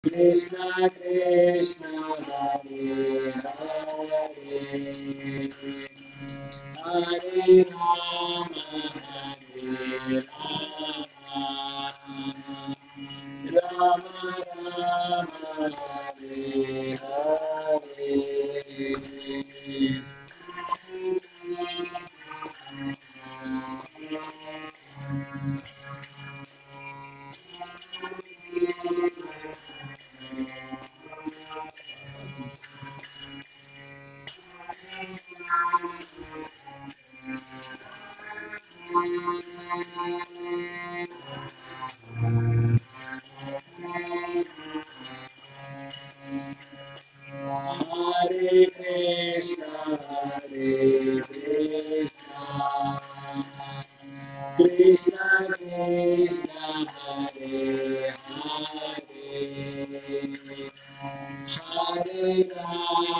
Krishna Krishna Hare Hare Hare Rama Hare Rama Rama Rama Hare Hare Hare Krishna, Hare Krishna, Krishna Krishna, Hare Hare, Hare Rama,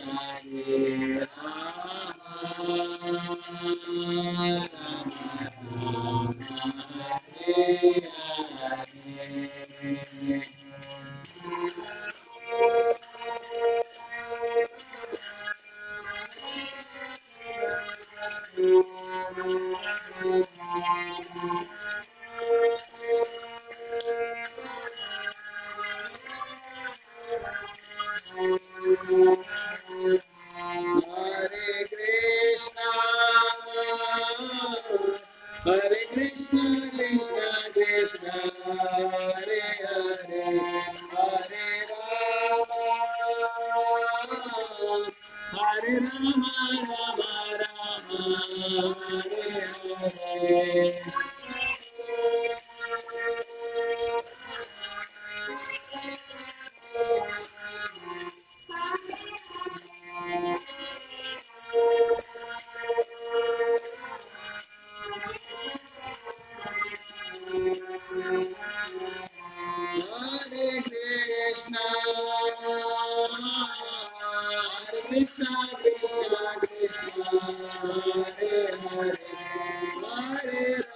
Hare Rama, Rama Rama, Hare Hare. Hare Krishna, Hare Krishna, Krishna Krishna, Hare Hare, Hare Rama, Rama Rama, Hare Hare. Hare Krishna, Hare Krishna, Krishna Krishna, Hare Hare, Hare Rama, Rama Rama, Hare Hare. Hare Krishna, Hare Krishna, Krishna Krishna, Hare Hare, Hare Rama, Hare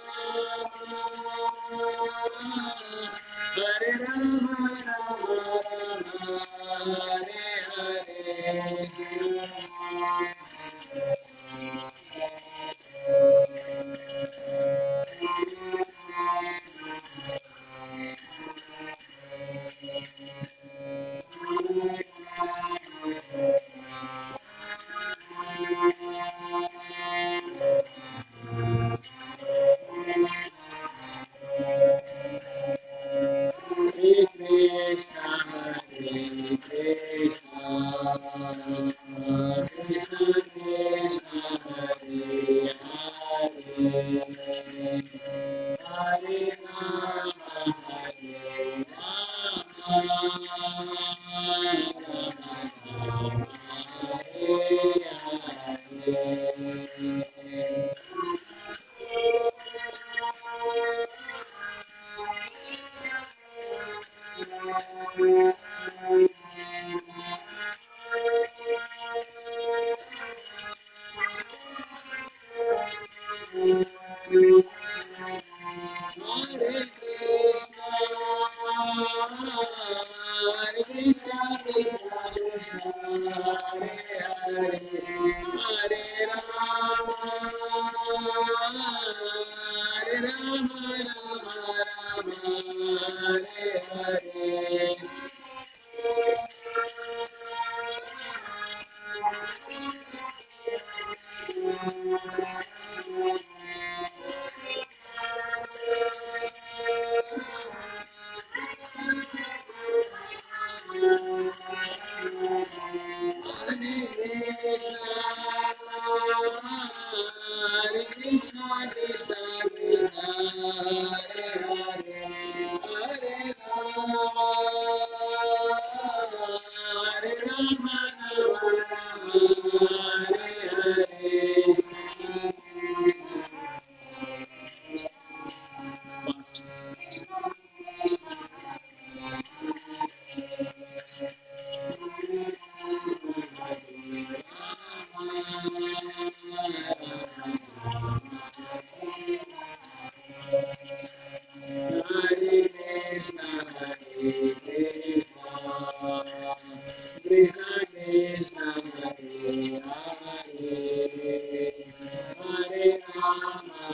Rama, Hare Hare. Hare Krishna, Hare Krishna, Krishna Krishna, Hare Hare, Hare Rama, Hare Rama, Rama Rama, Hare Hare Krishna, Krishna Krishna, Hare Hare, Hare Rama, Hare Rama, Hare Hare. Hare Krishna, Hare Krishna. Krishna Krishna Hare Hare Hare Rama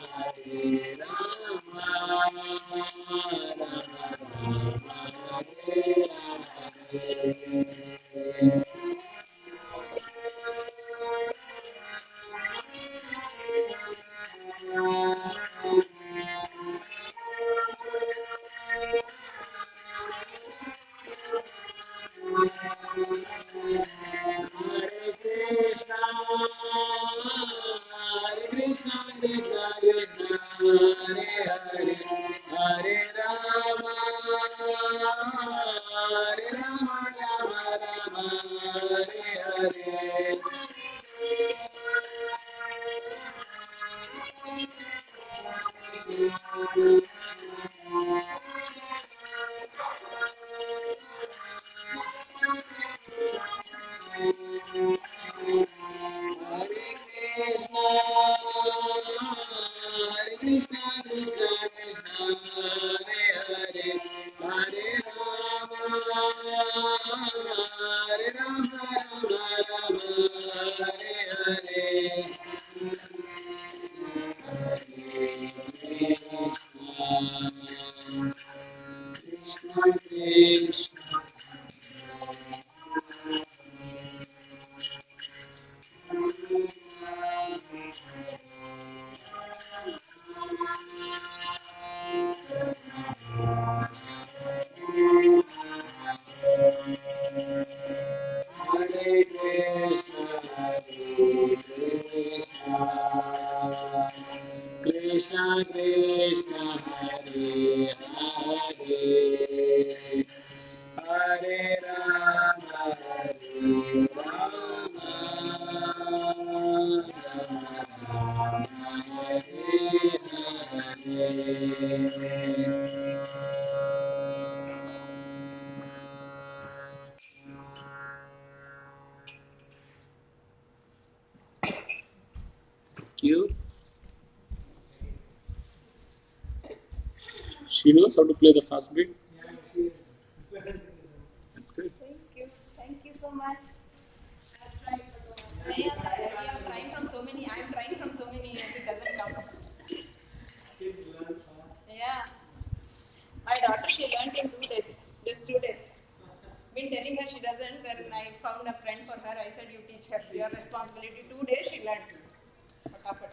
Krishna Krishna Hare Hare Hare Rama Rama you. She knows how to play the fast beat. That's good. Thank you so much. I'm trying from so many. I'm trying from so many. It doesn't come. Yeah. My daughter, she learned in 2 days. Just 2 days. Been telling her she doesn't. Then I found a friend for her. I said, you teach her. Your responsibility. 2 days she learned. Fatafat.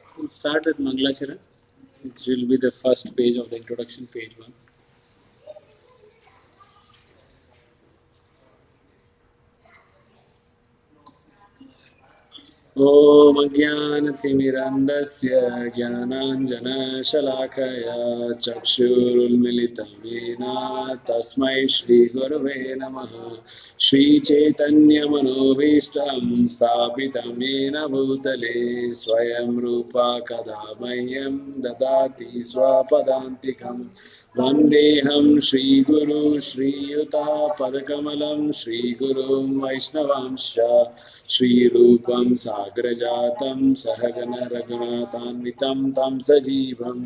So we'll start with Mangalacharan. It will be the first page of the introduction, page 1. ॐ अज्ञानतिमिरन्दस्य ज्ञानाञ्जनशलाकया चक्षुरुन्मिलितं येन तस्मै श्रीगुरवे नमः। श्रीचैतन्यमनोभीष्टं स्थापितं येन भूतले स्वयं रूपा कदा मह्यं ददाति स्वपदान्तिकम्। वन्देऽहं श्रीगुरु श्रीयुतापदकमलं श्रीगुरुं वैष्णवांश्च श्रीरूपं साग्रजातं सहगण रघुनाथान्वितं तं सजीवं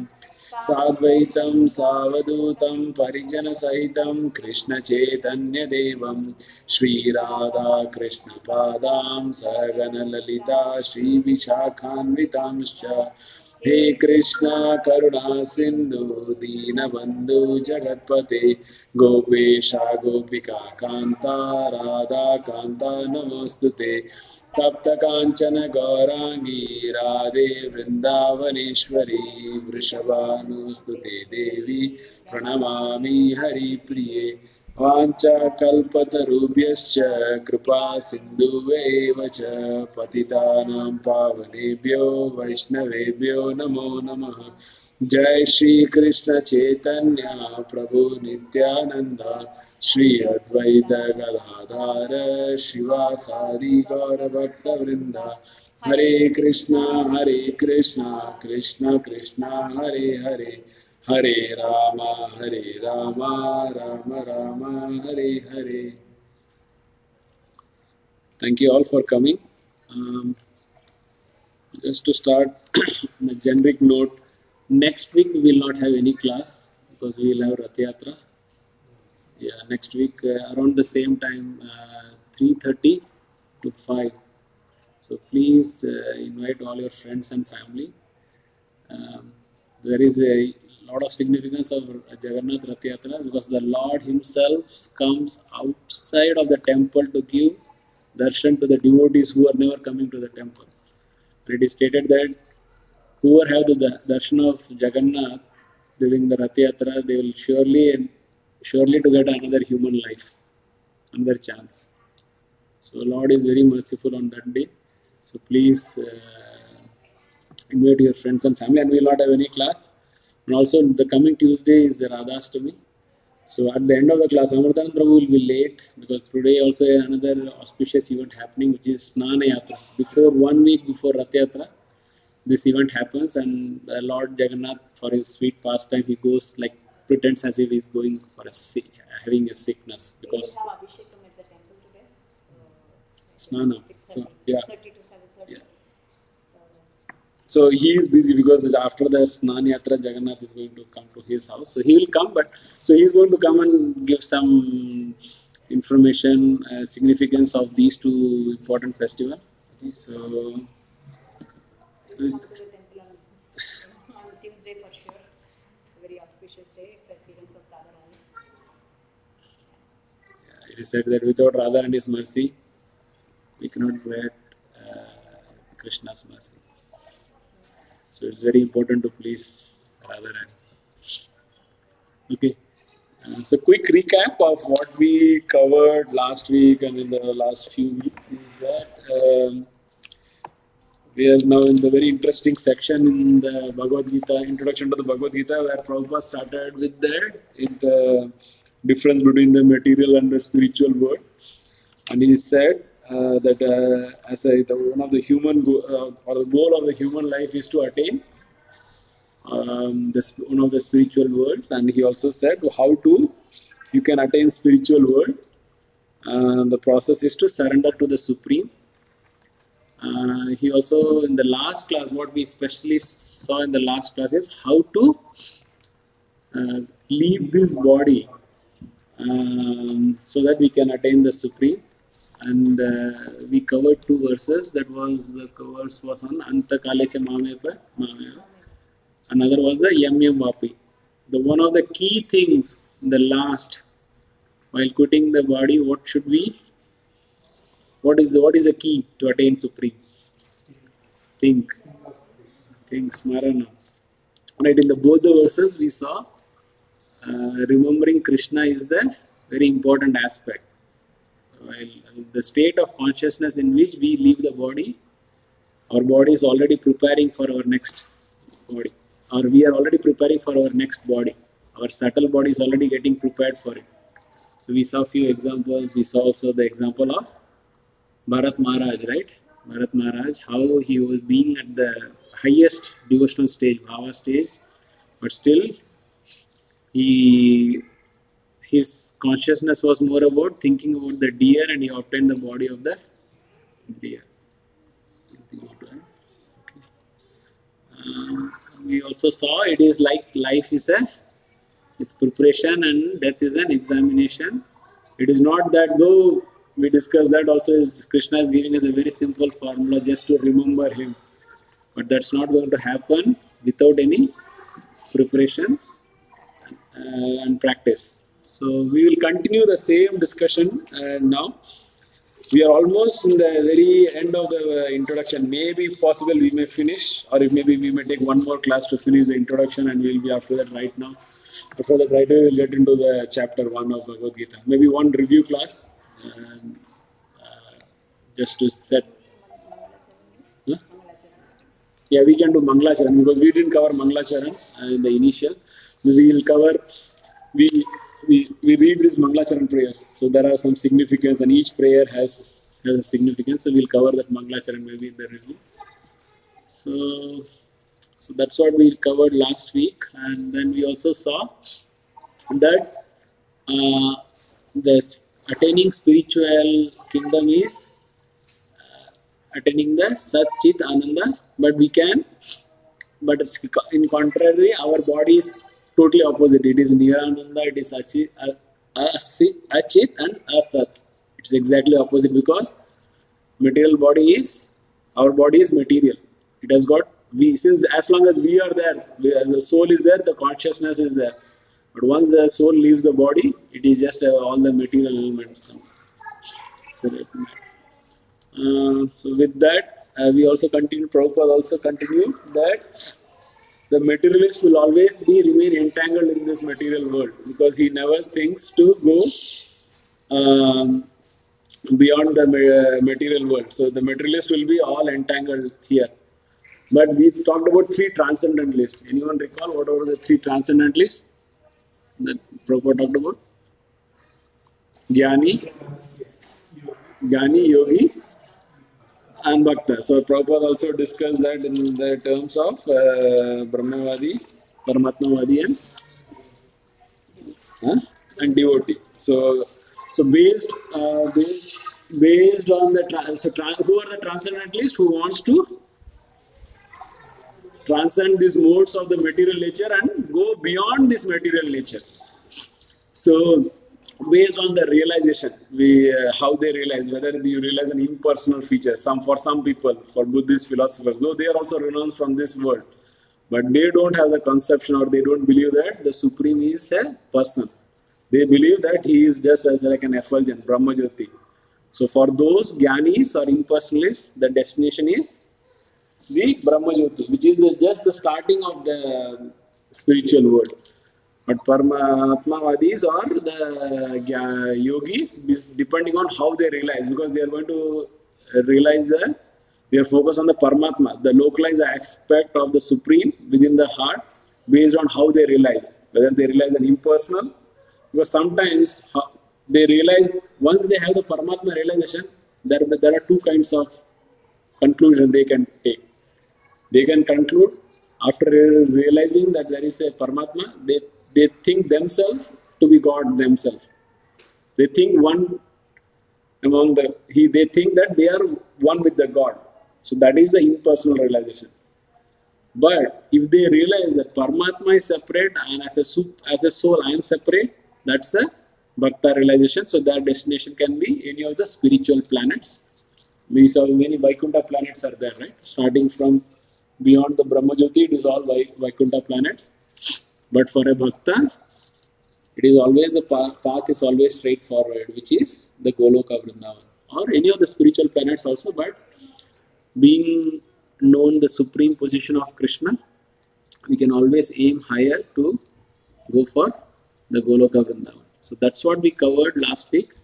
साद्वैतं सावधूतं परिजनसहितं कृष्णचैतन्यदेवं श्रीराधाकृष्णपादां सहगण ललिता श्रीविशाखान्वितांश्च हे कृष्णा करुणा सिंधु दीनबंधु जगतपते गोपेशा गोपिका कांता राधा कांता नमोस्तुते तप्त कांचन गौरांगी राधे वृंदावनेश्वरी वृषभानुस्तुते देवी प्रणमामि हरिप्रिये वाञ्छाकल्पतरुभ्यश्च कृपा सिन्धुवेव च पतितानां पावनेभ्यो वैष्णवेभ्यो नमो नमः। जय श्री कृष्ण चैतन्य प्रभु नित्यानंद श्री अद्वैत गदाधर शिवासादि गौरभक्तवृंद हरे Krishna Krishna Krishna Hare Hare Hare Ram Ram Ram Hare Hare. thank you all for coming. Um, just to start on a generic note, next week we will not have any class because we will have Rath Yatra. Yeah, next week around the same time, 3:30 to 5. So please invite all your friends and family. Um, there is a lot of significance of Jagannath Rath Yatra because the Lord Himself comes outside of the temple to give darshan to the devotees who are never coming to the temple. It is stated that whoever have the darshan of Jagannath during the Rath Yatra, they will surely to get another human life, another chance. So Lord is very merciful on that day. So please invite your friends and family, and we will not have any class. And also the coming Tuesday is Radhastami. So at the end of the class, Amritanand Prabhu will be late because today also another auspicious event happening, which is Snana Yatra. Before 1 week before Rath Yatra, this event happens, and Lord Jagannath, for his sweet pastime, he goes like pretends as if he's going for having a sickness We will because have Abhishekam at the temple today. Snana. So yeah. 6:30 to 7:30. Yeah. So, So he is busy because after the Snan Yatra, Jagannath is going to come to his house. So he will come, but so he is going to come and give some information, significance of these two important festivals. Okay, please come to the temple on Tuesday for sure. A very auspicious day. It's the appearance of Radha Raman. it is said that without Radha and his mercy, we cannot get Krishna's mercy. So it's very important to please Radharani. Okay. So quick recap of what we covered last week and in the last few weeks is that we are now in the very interesting section in the Bhagavad Gita, introduction to the Bhagavad Gita, where Prabhupada started with the difference between the material and the spiritual world. And he said that one of the or the goal of the human life is to attain one of the spiritual worlds. And he also said how to you can attain spiritual world. The process is to surrender to the Supreme. He also, in the last class, what we especially saw in the last class is how to leave this body so that we can attain the Supreme. And we covered two verses. That was the verse was on Anta Kalecha Mameva. Another was the Yam Yam Vapi. The one of the key things in the last, while quitting the body, what is the key to attain Supreme? Think, Smarana. Right, in the both the verses we saw remembering Krishna is the very important aspect. While the state of consciousness in which we leave the body, our body is already preparing for our next body, or we are already preparing for our next body. Our subtle body is already getting prepared for it. So we saw a few examples. We saw also the example of Bharat Maharaj, right? Bharat Maharaj, how he was being at the highest devotional stage, Bhava stage, but still his consciousness was more about thinking about the deer, and he obtained the body of the deer. We also saw it is like life is a preparation and death is an examination. It is not that, though we discussed that also, is Krishna is giving us a very simple formula just to remember him, but that's not going to happen without any preparations and practice. So we will continue the same discussion now. We are almost in the very end of the introduction. Maybe if possible we may finish, or if maybe we may take one more class to finish the introduction, and we'll be after that right now. After that right away we'll get into the chapter 1 of Bhagavad Gita. Maybe one review class just to set. Huh? Yeah, we can do Mangalacharan because we didn't cover Mangalacharan in the initial. We will cover, we read these Mangalacharan prayers. So there are some significance, and each prayer has a significance. So we'll cover that Mangalacharan maybe in the review. So that's what we covered last week. And then we also saw that the attaining spiritual kingdom is attaining the Sat Chit Ananda, but we can, but in contrary, our body is totally opposite. It is Nirananda, it is Achit and Asat. It's exactly opposite because material body is, our body is material. It has got, we, since as long as we are there, as the soul is there, the consciousness is there. But once the soul leaves the body, it is just all the material elements. So, so with that, we also continue, Prabhupada also continued that the materialist will always be remain entangled in this material world because he never thinks to go um, beyond the material world. So the materialist will be all entangled here. But we talked about three transcendentalists. Anyone recall what were the three transcendentalists that Prabhupada talked about? Jnani, Jnani, Yogi, and Bhakta. So Prabhupada also discussed that in the terms of Brahmavadi, Paramatmavadi, and devotee. So based on the who are the transcendentalists who wants to transcend these modes of the material nature and go beyond this material nature. So based on the realization, we how they realize, whether you realize an impersonal feature. For some people, for Buddhist philosophers, though they are also renounced from this world, but they don't have the conception or they don't believe that the Supreme is a person. They believe that he is just as like an effulgent, Brahmajyoti. So for those Jnanis or impersonalists, the destination is the Brahmajyoti, which is just the starting of the spiritual world. But Paramatmavadis or the yogis, depending on how they realize, because they are going to realize they are focused on the Paramatma, the localized aspect of the Supreme within the heart, based on how they realize, whether they realize an impersonal, because sometimes they realize, once they have the Paramatma realization, there are two kinds of conclusion they can take. They can conclude after realizing that there is a Paramatma, they think themselves to be God themselves. They think one among they think that they are one with the God. So that is the impersonal realization. But if they realize that Paramatma is separate and as a soul I am separate, that's a Bhakta realization. So their destination can be any of the spiritual planets. We saw many Vaikuntha planets are there, right? Starting from beyond the Brahmajyoti, it is all Vaikuntha planets. But for a Bhakta, it is always the path is always straightforward, which is the Goloka Vrindavan or any of the spiritual planets also. But being known the supreme position of Krishna, we can always aim higher to go for the Goloka Vrindavan. So that's what we covered last week.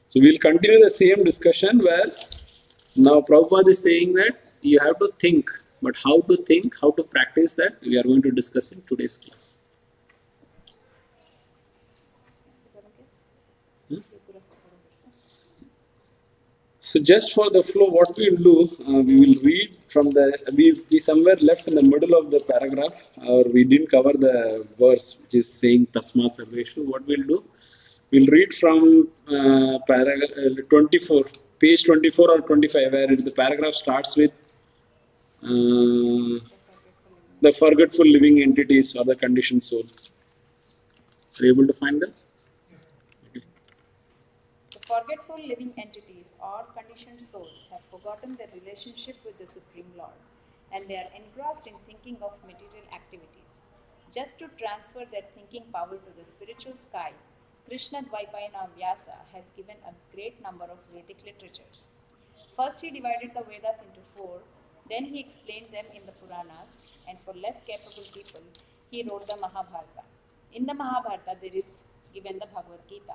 So we'll continue the same discussion where now Prabhupada is saying that you have to think, but how to think, how to practice that, we are going to discuss in today's class. So just for the flow, what we will do, we will read from the, we somewhere left in the middle of the paragraph, or we didn't cover the verse which is saying Tasmat Sarveshu. What we'll do, we'll read from paragraph 24, page 24 or 25, where the paragraph starts with the forgetful living entities or the conditioned soul. Are you able to find that? Okay. The forgetful living entities or conditioned souls have forgotten their relationship with the Supreme Lord, and they are engrossed in thinking of material activities. Just to transfer their thinking power to the spiritual sky, Krishna Dvaipayana Vyasa has given a great number of Vedic literatures. First, he divided the Vedas into four, then he explained them in the Puranas, and for less capable people, he wrote the Mahabharata. In the Mahabharata, there is given the Bhagavad Gita.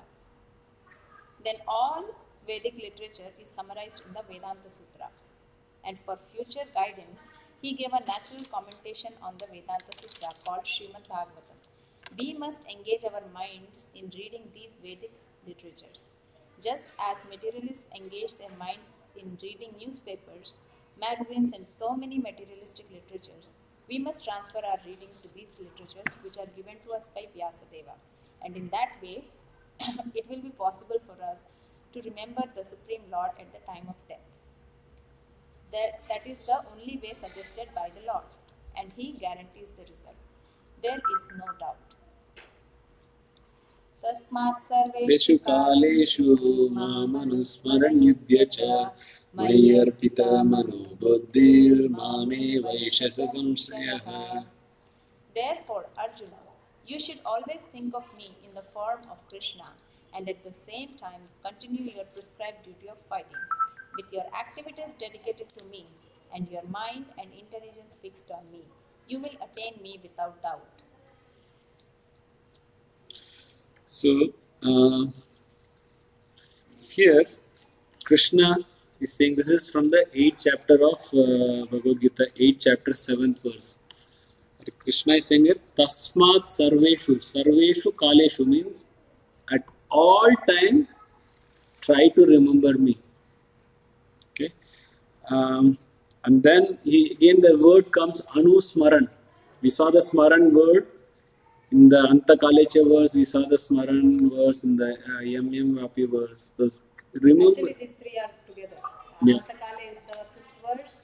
Then all Vedic literature is summarized in the Vedanta Sutra. And for future guidance, he gave a natural commentation on the Vedanta Sutra called Srimad Bhagavatam. We must engage our minds in reading these Vedic literatures. Just as materialists engage their minds in reading newspapers, magazines, and so many materialistic literatures, we must transfer our reading to these literatures which are given to us by Vyasadeva. And in that way, it will be possible for us to remember the Supreme Lord at the time of death. That is the only way suggested by the Lord, and He guarantees the result. There is no doubt. तस्मात् सर्वेषु देषु कालेषु मामनुस्मरन्युद्य च मयि अर्पितमनो बुद्धिर्मामेवैष स संश्रयः. Therefore, Arjuna, you should always think of me in the form of Krishna, and at the same time continue your prescribed duty of fighting. With your activities dedicated to me, and your mind and intelligence fixed on me, you will attain me without doubt. So, here Krishna is saying, this is from the 8th chapter of Bhagavad Gita, 8th chapter, 7th verse. Krishna is saying it, Tasmat Sarveshu Kaleshu means at all time try to remember me. Okay. And then again the word comes Anusmaran. We saw the Smaran word in the Anta Kalecha verse, we saw the Smaran verse in the Yam Vapi verse. Remember. Actually, these three are together. Yeah. Antakala is the 5th verse,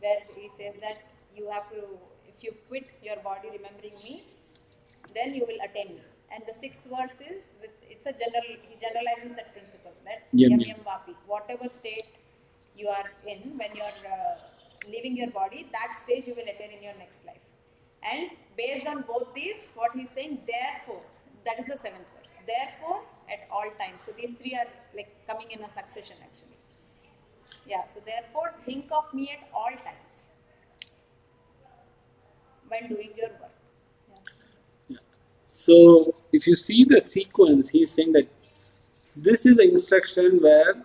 where he says that you have to, if you quit your body remembering me, then you will attain me. And the 6th verse is, it's a general, he generalizes that principle, that Yam Yam Vapi, whatever state you are in, when you are leaving your body, that stage you will attain in your next life. And based on both these, what he is saying, therefore, that is the 7th verse. Therefore, at all times. So these three are like coming in a succession actually. Yeah, so therefore, think of me at all times when doing your work. Yeah. So, if you see the sequence, he is saying that this is the instruction where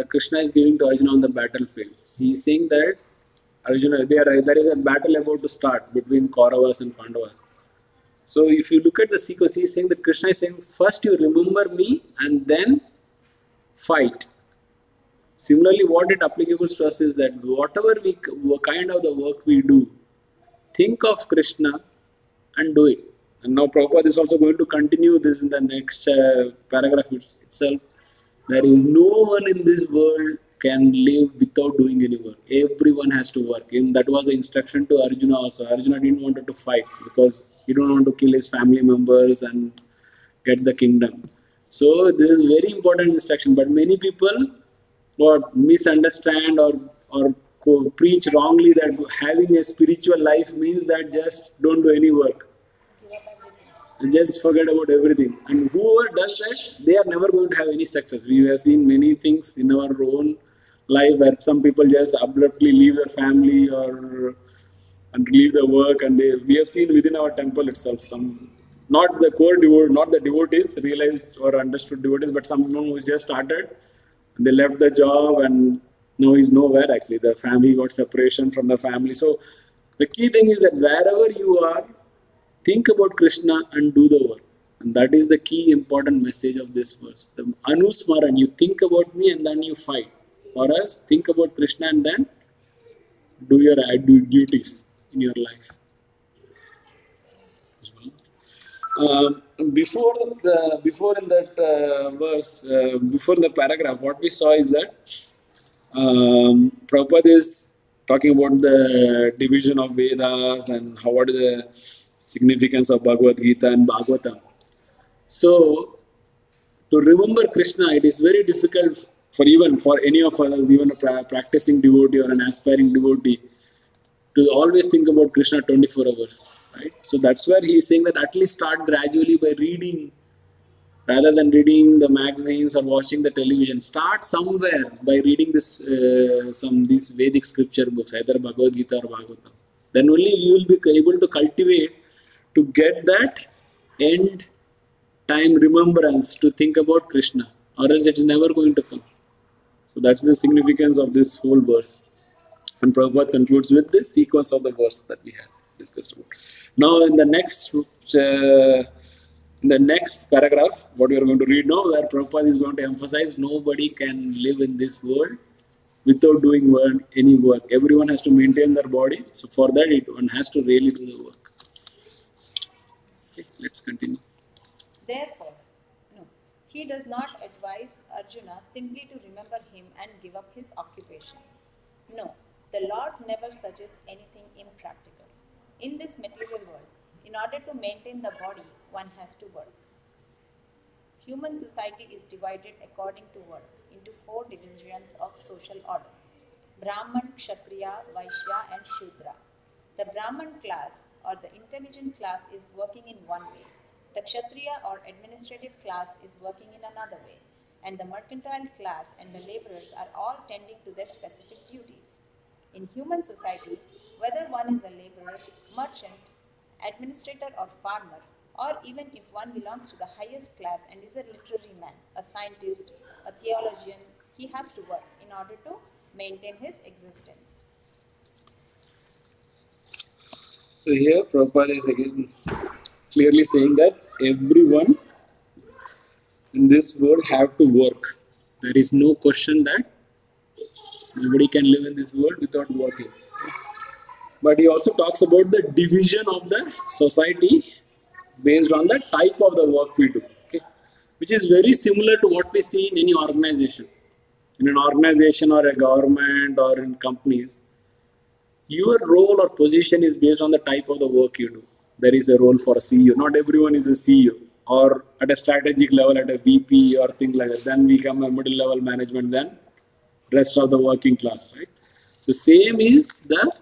Krishna is giving to Arjuna on the battlefield. He is saying that Arjuna, there is a battle about to start between Kauravas and Pandavas. So if you look at the sequence, he is saying that Krishna is saying, first you remember me and then fight. Similarly, what it applicable to us is that whatever kind of the work we do, think of Krishna and do it. And now Prabhupada is also going to continue this in the next paragraph itself. There is no one in this world can live without doing any work. Everyone has to work. And that was the instruction to Arjuna also. Arjuna didn't want to fight because he don't want to kill his family members and get the kingdom. So this is very important instruction. But many people misunderstand or preach wrongly that having a spiritual life means that just don't do any work. Just forget about everything. And whoever does that, they are never going to have any success. We have seen many things in our own life where some people just abruptly leave their family and leave the work, and we have seen within our temple itself some, not the core not the devotees, realized or understood devotees, but someone who just started, they left the job and now he's nowhere actually. The family got separation from the family. So the key thing is that wherever you are, think about Krishna and do the work. And that is the key important message of this verse. The Anusmaran, you think about me and then you fight. For us, think about Krishna and then do your duties in your life. Before in that verse, before the paragraph, what we saw is that Prabhupada is talking about the division of Vedas and what is the significance of Bhagavad Gita and Bhagavatam. So, to remember Krishna, it is very difficult for any of us, even a practicing devotee or an aspiring devotee, to always think about Krishna 24 hours. Right? So that's where he is saying that at least start gradually by reading, rather than reading the magazines or watching the television. Start somewhere by reading these Vedic scripture books, either Bhagavad Gita or Bhagavatam. Then only you will be able to cultivate to get that end time remembrance to think about Krishna, or else it is never going to come. So that's the significance of this whole verse. And Prabhupada concludes with this sequence of the verse that we had discussed about. Now in the next paragraph, what we are going to read now, where Prabhupada is going to emphasize nobody can live in this world without doing any work. Everyone has to maintain their body. So for that, one has to really do the work. Okay, let's continue. Therefore, he does not advise Arjuna simply to remember him and give up his occupation. No, the Lord never suggests anything impractical. In this material world, in order to maintain the body, one has to work. Human society is divided according to work into four divisions of social order: Brahman, Kshatriya, Vaishya, and Shudra. The Brahman class or the intelligent class is working in one way. The Kshatriya or administrative class is working in another way. And the mercantile class and the laborers are all tending to their specific duties. In human society, whether one is a laborer, merchant, administrator, or farmer, or even if one belongs to the highest class and is a literary man, a scientist, a theologian, he has to work in order to maintain his existence. So here Prabhupada is again clearly saying that everyone in this world have to work. There is no question that nobody can live in this world without working. But he also talks about the division of the society based on the type of the work we do, okay? Which is very similar to what we see in any organization. In an organization or a government or in companies, your role or position is based on the type of the work you do. There is a role for a CEO. Not everyone is a CEO. Or at a strategic level, at a VP or thing like that. Then we come a middle level management. Then rest of the working class, right? So same is the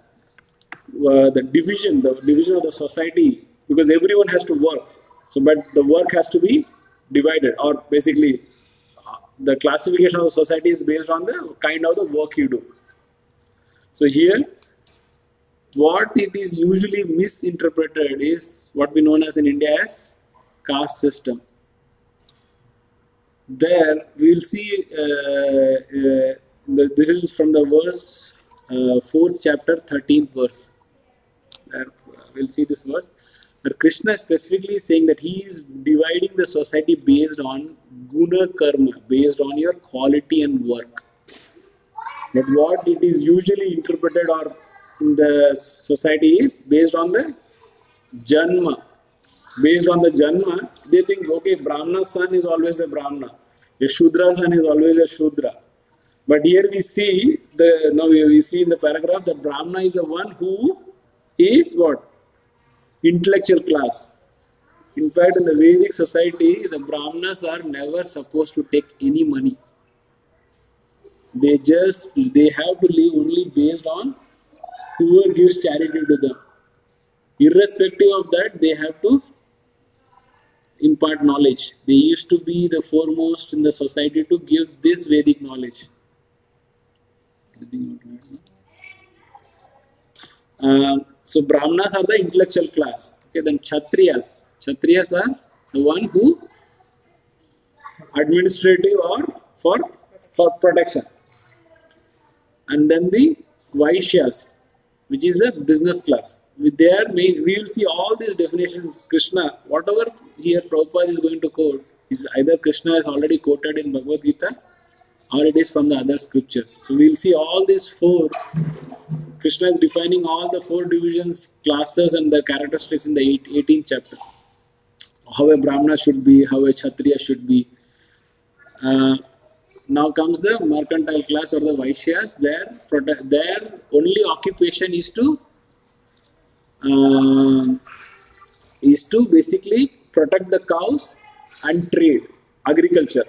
division of the society, because everyone has to work. So, but the work has to be divided, or basically, the classification of the society is based on the kind of the work you do. So here, what it is usually misinterpreted is what we known as in India as caste system. There we will see this is from the verse 4th chapter 13th verse. Where we'll see this verse. But Krishna is specifically saying that he is dividing the society based on guna karma, based on your quality and work. But what it is usually interpreted or in the society is based on the janma. Based on the janma, they think, okay, Brahmana's son is always a Brahmana. A Shudra's son is always a Shudra. But here we see we see in the paragraph that Brahmana is the one who is what? Intellectual class. In fact, in the Vedic society, the Brahmanas are never supposed to take any money. They have to live only based on whoever gives charity to them. Irrespective of that, they have to impart knowledge. They used to be the foremost in the society to give this Vedic knowledge. So Brahmanas are the intellectual class. Okay, then Kshatriyas. Kshatriyas are the one who administrative or for protection. And then the Vaishyas, which is the business class. We will see all these definitions. Krishna, whatever here Prabhupada is going to quote, is either Krishna has already quoted in Bhagavad Gita or it is from the other scriptures. So we will see all these four. Krishna is defining all the four divisions, classes, and the characteristics in the 18th chapter. How a Brahmana should be, how a Kshatriya should be. Now comes the mercantile class or the Vaishyas. Their only occupation is to basically protect the cows and trade, agriculture.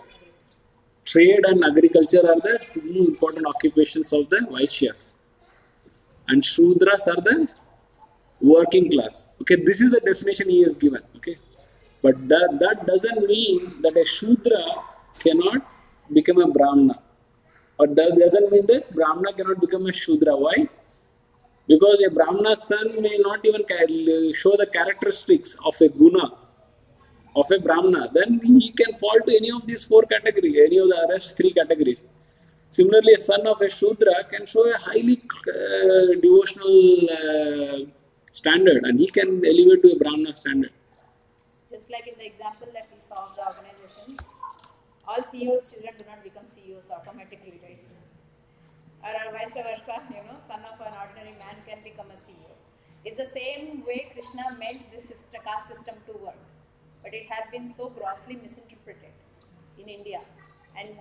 Trade and agriculture are the two important occupations of the Vaishyas. And Shudras are the working class. Okay, this is the definition he has given. Okay, but that doesn't mean that a Shudra cannot become a Brahmana. Or that doesn't mean that Brahmana cannot become a Shudra. Why? Because a Brahmana's son may not even show the characteristics of a guna of a Brahmana. Then he can fall to any of these four categories, any of the rest three categories. Similarly, a son of a Shudra can show a highly devotional standard, and he can elevate to a Brahmana standard. Just like in the example that we saw of the organization, all CEOs' children do not become CEOs automatically, right? Or vice versa, son of an ordinary man can become a CEO. It's the same way Krishna meant this caste system to work. But it has been so grossly misinterpreted in India. And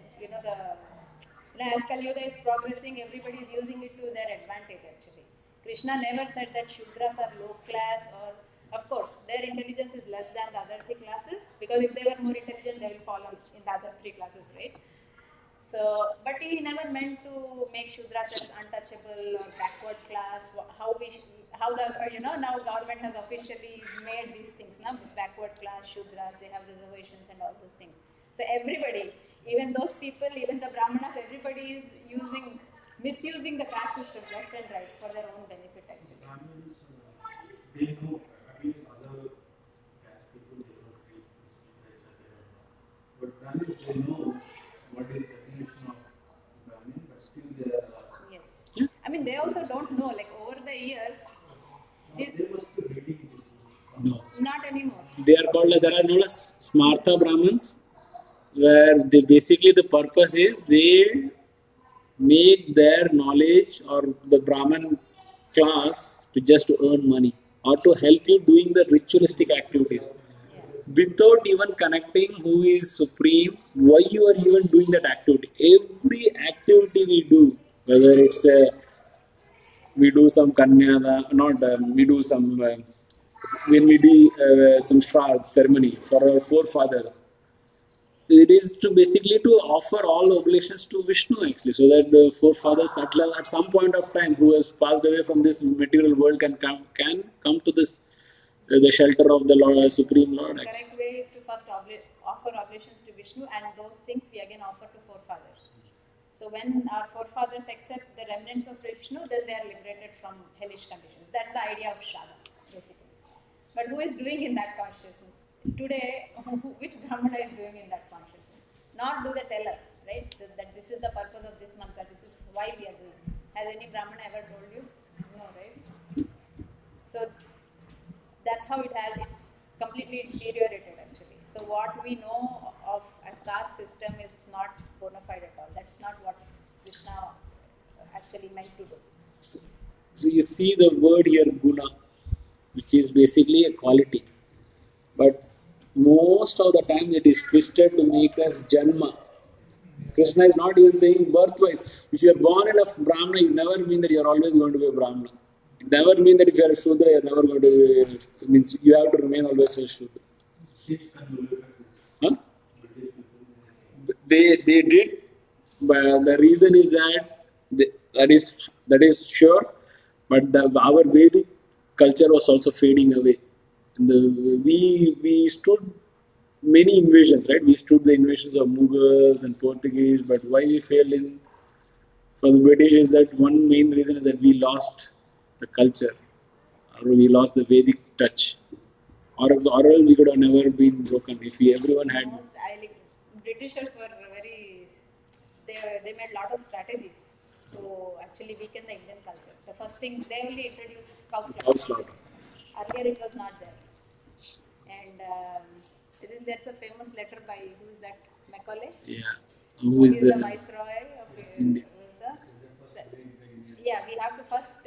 Now, as Kalyuga is progressing, everybody is using it to their advantage actually. Krishna never said that Shudras are low class or, of course, their intelligence is less than the other three classes because if they were more intelligent, they will fall in the other three classes, right? So, but he never meant to make Shudras as untouchable or backward class. How the now government has officially made these things now backward class Shudras. They have reservations and all those things. So everybody, even those people, even the Brahmanas, everybody is misusing the caste system left and right for their own benefit actually. Brahmins, they know, at least other caste people, they know Greek, but Brahmins, they know what is the definition of Brahmin, but still they are. Yes. Yeah. I mean, they also don't know, like over the years, this, They must be reading this book. No. not anymore. They are called, there are known as Smartha Brahmins, where they basically the purpose is they make their knowledge or the Brahman class to just earn money or to help you doing the ritualistic activities Yeah. without even connecting who is supreme, why you are even doing that activity. Every activity we do, whether it's we do some kanyada, not we do some when we do some shraddh ceremony for our forefathers. It is to basically to offer all oblations to Vishnu actually, so that the forefathers at some point of time who has passed away from this material world can come to this the shelter of the Lord, Supreme Lord. The Actually. correct way is to first offer oblations to Vishnu and those things we again offer to forefathers. So when our forefathers accept the remnants of Vishnu, then they are liberated from hellish conditions. That's the idea of Shraddha, basically. But who is doing in that consciousness? Today, which Brahmana is doing in that consciousness? Not do they tell us, right? That this is the purpose of this mantra, this is why we are doing it. Has any Brahmana ever told you? No, right? So that's how it's completely deteriorated actually. So what we know of as caste system is not bona fide at all. That's not what Krishna actually meant to do. So you see the word here guna, which is basically a quality, but most of the time it is twisted to make us janma. Krishna is not even saying birthwise. If you are born in a Brahmana, it never mean that you are always going to be a Brahmana. It never mean that if you are a Shudra, you are never going to be. It means you have to remain always a Shudra. Sikhs can look at this. Huh? British people. They did, but the reason is that that is sure, but our Vedic culture was also fading away. We stood many invasions, right? We stood the invasions of Mughals and Portuguese, but why we failed in for the British is that one main reason is that we lost the culture, or we lost the Vedic touch, or else we could have never been broken if we everyone had. Britishers were very, they made a lot of strategies to actually weaken the Indian culture. The first thing, they only introduced cow Cow slaughter. slaughter. Earlier it was not there. And then there's a famous letter by, who is that, Macaulay? Yeah. Who Who is the the viceroy of India? who is the, yeah, we have to first,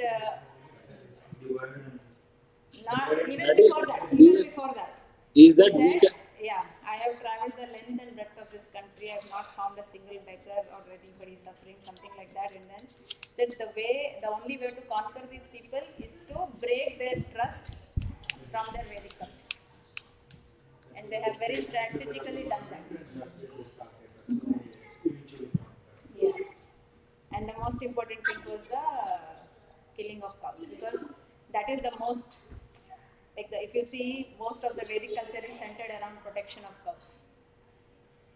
not, even before that. Is that He we said, can, yeah, I have traveled the length and breadth of this country. I have not found a single beggar or anybody suffering, something like that. And then said the only way to conquer these people is to break their trust from their Vedic culture. And they have very strategically done that. Yeah. And the most important thing was the killing of cows, because that is the most, if you see, most of the Vedic culture is centered around protection of cows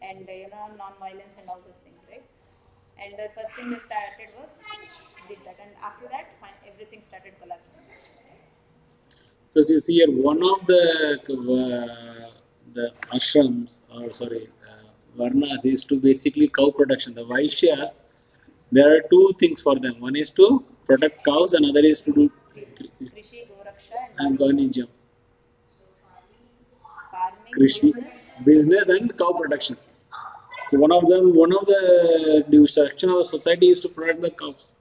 and non-violence and all those things, right? And the first thing they started was did that, and after that everything started collapsing. because you see here one of the ashrams, or sorry, varnas is to basically cow protection. The Vaishyas, there are two things for them. One is to protect cows, and other is to do Krishi, Goraksha, and and Vanijam. farming, Krishi, business and cow protection. So one of the section of the society is to protect the cows.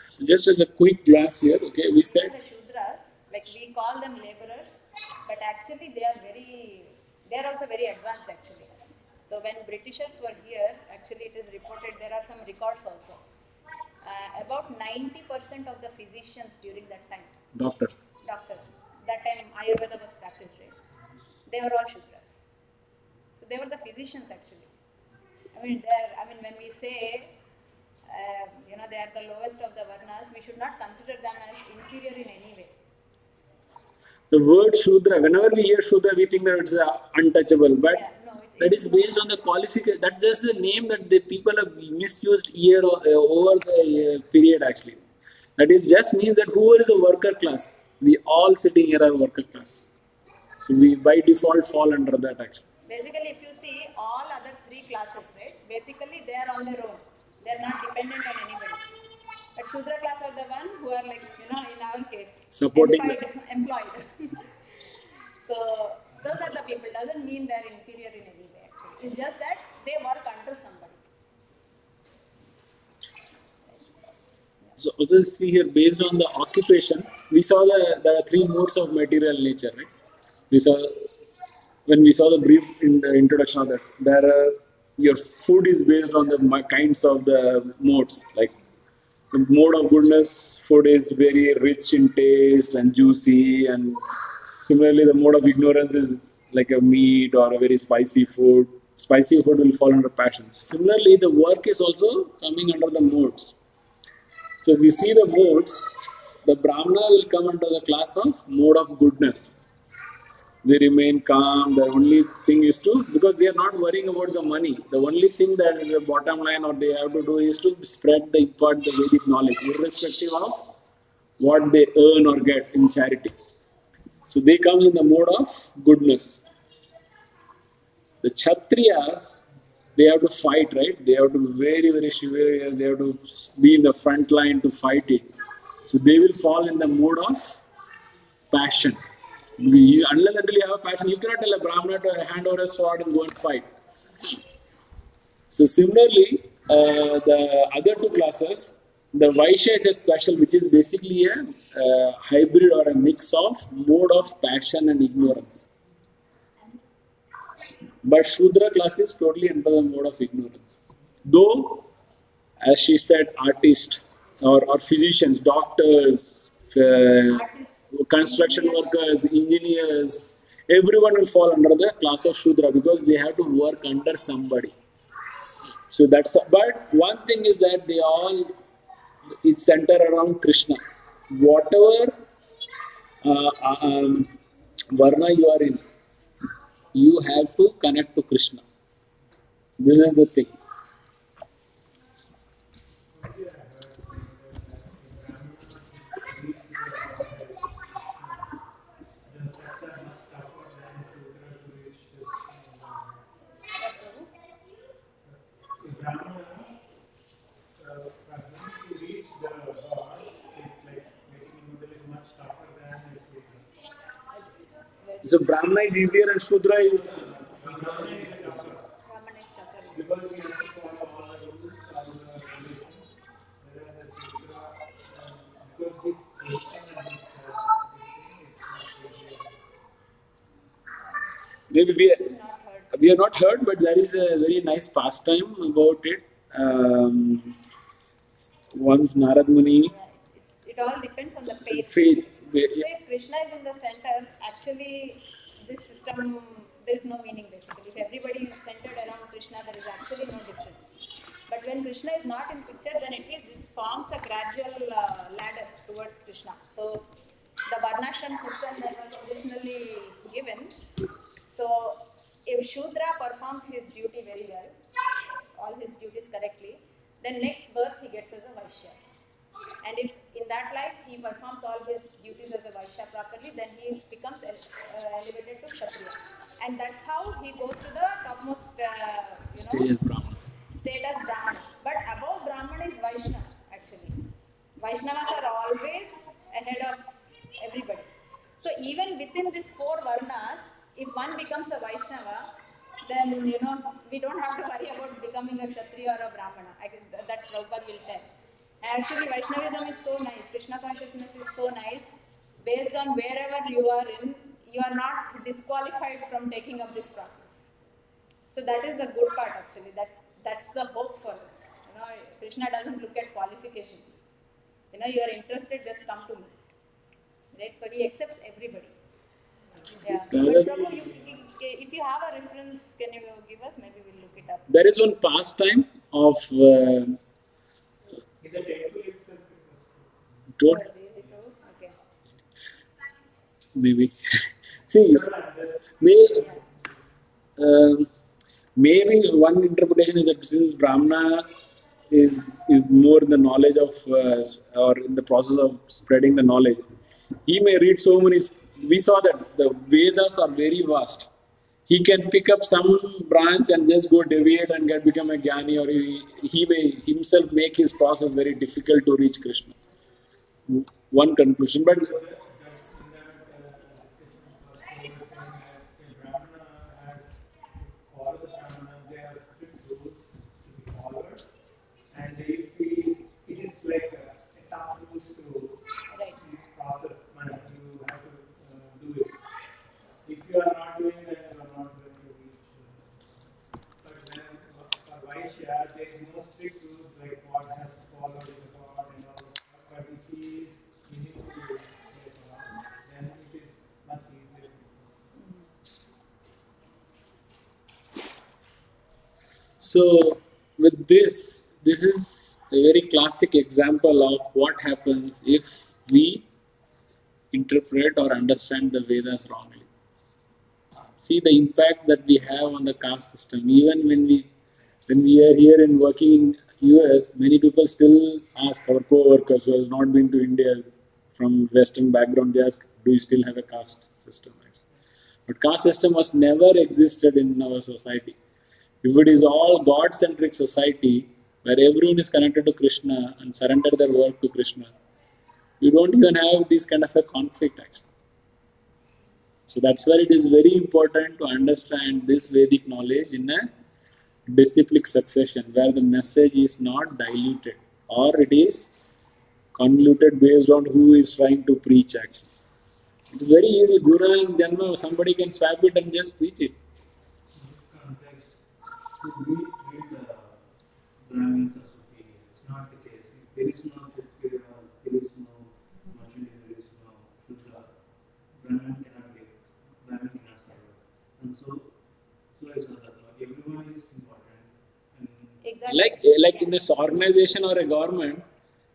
So just as a quick glance here, okay, we said the Shudras, we call them laborers, but actually they are also very advanced actually. So when Britishers were here, actually it is reported, there are some records also. About 90% of the physicians during that time, Doctors. that time Ayurveda was practiced, right? They were all Shudras. So they were the physicians actually. When we say, they are the lowest of the Varnas, we should not consider them as inferior in any way. The word Shudra, whenever we hear Shudra, we think that it's untouchable, but Yeah, no, that is based on the qualification. That's just the name that the people have misused year over the period actually. That is just means that whoever is a worker class, we all sitting here are worker class. So we by default fall under that actually. Basically, if you see all other three classes, right, basically they are on their own. They are not dependent on anybody. But Shudra class are the one who are like, in our case, Supporting employed. So those are the people. Doesn't mean they are inferior in any way actually. It's just that they work under somebody. So just see here, based on the occupation, we saw there are three modes of material nature, right? When we saw the brief in the introduction of that, your food is based on the kinds of the modes. Like the mode of goodness, food is very rich in taste and juicy, and similarly, the mode of ignorance is like a meat or a very spicy food. Spicy food will fall under passion. Similarly, the work is also coming under the modes. So if you see the modes, the Brahmana will come under the class of mode of goodness. They remain calm. The only thing is because they are not worrying about the money. The only thing that is the bottom line or they have to do is to impart the Vedic knowledge, irrespective of what they earn or get in charity. So they comes in the mode of goodness. The Kshatriyas, they have to fight, right? They have to be very, very chivalrous. They have to be in the front line to fight it. So they will fall in the mode of passion. Unless until you have a passion, you cannot tell a Brahmana to hand over a sword and go and fight. So similarly, the other two classes, the Vaishya is a special, which is basically a hybrid or a mix of mode of passion and ignorance. But Shudra class is totally under the mode of ignorance. Though, as she said, artists or physicians, doctors, construction workers, engineers, everyone will fall under the class of Shudra because they have to work under somebody. So but one thing is that it's centered around Krishna. Whatever Varna you are in, you have to connect to Krishna. This is the thing. So Brahmana is easier and Shudra is. Raman is tougher. Because we have to follow all the rules, all the regulations, whereas the Shudra, because this action and this thing is not Maybe we have not heard, but there is a very nice pastime about it. Once Narad Muni. It all depends on the faith. So if Krishna is in the center, actually this system, there is no meaning basically. If everybody is centered around Krishna, there is actually no difference. But when Krishna is not in picture, then at least this forms a gradual ladder towards Krishna. So the Varnashram system that was originally given, so if Shudra performs his duty very well, all his duties correctly, then next birth he gets as a Vaishya. And if in that life he performs all his duties as a Vaishya properly, then he becomes elevated to Kshatriya. And that's how he goes to the topmost, Stage Brahmana. Status Brahmana. But above Brahmana is Vaishnava actually. Vaishnavas are always ahead of everybody. So even within these four Varnas, if one becomes a Vaishnava, then we don't have to worry about becoming a Kshatriya or a Brahmana. That Prabhupada will tell. Actually, Vaishnavism is so nice. Krishna consciousness is so nice. Based on wherever you are in, you are not disqualified from taking up this process. So that is the good part actually. That's the hope for us. Krishna doesn't look at qualifications. You are interested, just come to me. Right? So he accepts everybody. Yeah. Rather, But Prabhu, if you have a reference, can you give us? Maybe we'll look it up. there is one pastime of In the temple itself, it was don't Oh, really? So, okay. maybe see no, no, just may, Yeah. maybe one interpretation is that since Brahmana is more the knowledge of or in the process of spreading the knowledge, he may read so many. We saw that the Vedas are very vast. He can pick up some branch and just go deviate and become a jnani, or he may himself make his process very difficult to reach Krishna. One conclusion, but so in that discussion, first they were saying that a Brahmana has to follow the Brahmana, there are strict rules to be followed, and if it is like a tough rules to Right. this process, and you have to do it. If you are not doing that, you are not going to reach. But then for Vaishya, there is no strict rules like what has to follow in the God and all that stuff. But if he is willing to take along, then it is much easier. so with this is a very classic example of what happens if we interpret or understand the Vedas wrongly. See the impact that we have on the caste system. Even when we are here and working in US, many people still ask our co-workers who has not been to India from Western background, they ask, do you still have a caste system? But caste system was never existed in our society. If it is all God-centric society, where everyone is connected to Krishna and surrender their work to Krishna, you don't even have this kind of a conflict actually. So that's where it is very important to understand this Vedic knowledge in a disciplic succession, where the message is not diluted or it is convoluted based on who is trying to preach actually. It's very easy. Guru and Janma, somebody can swap it and just preach it. In this context, so we treat Brahmins as superior. It's not the case. If there is no Kshatriya, there is no Machuni, there is no Shudra, Brahmin cannot live, Brahmin cannot survive. And so is that. Everyone is important. And Exactly. Like in this organization or a government,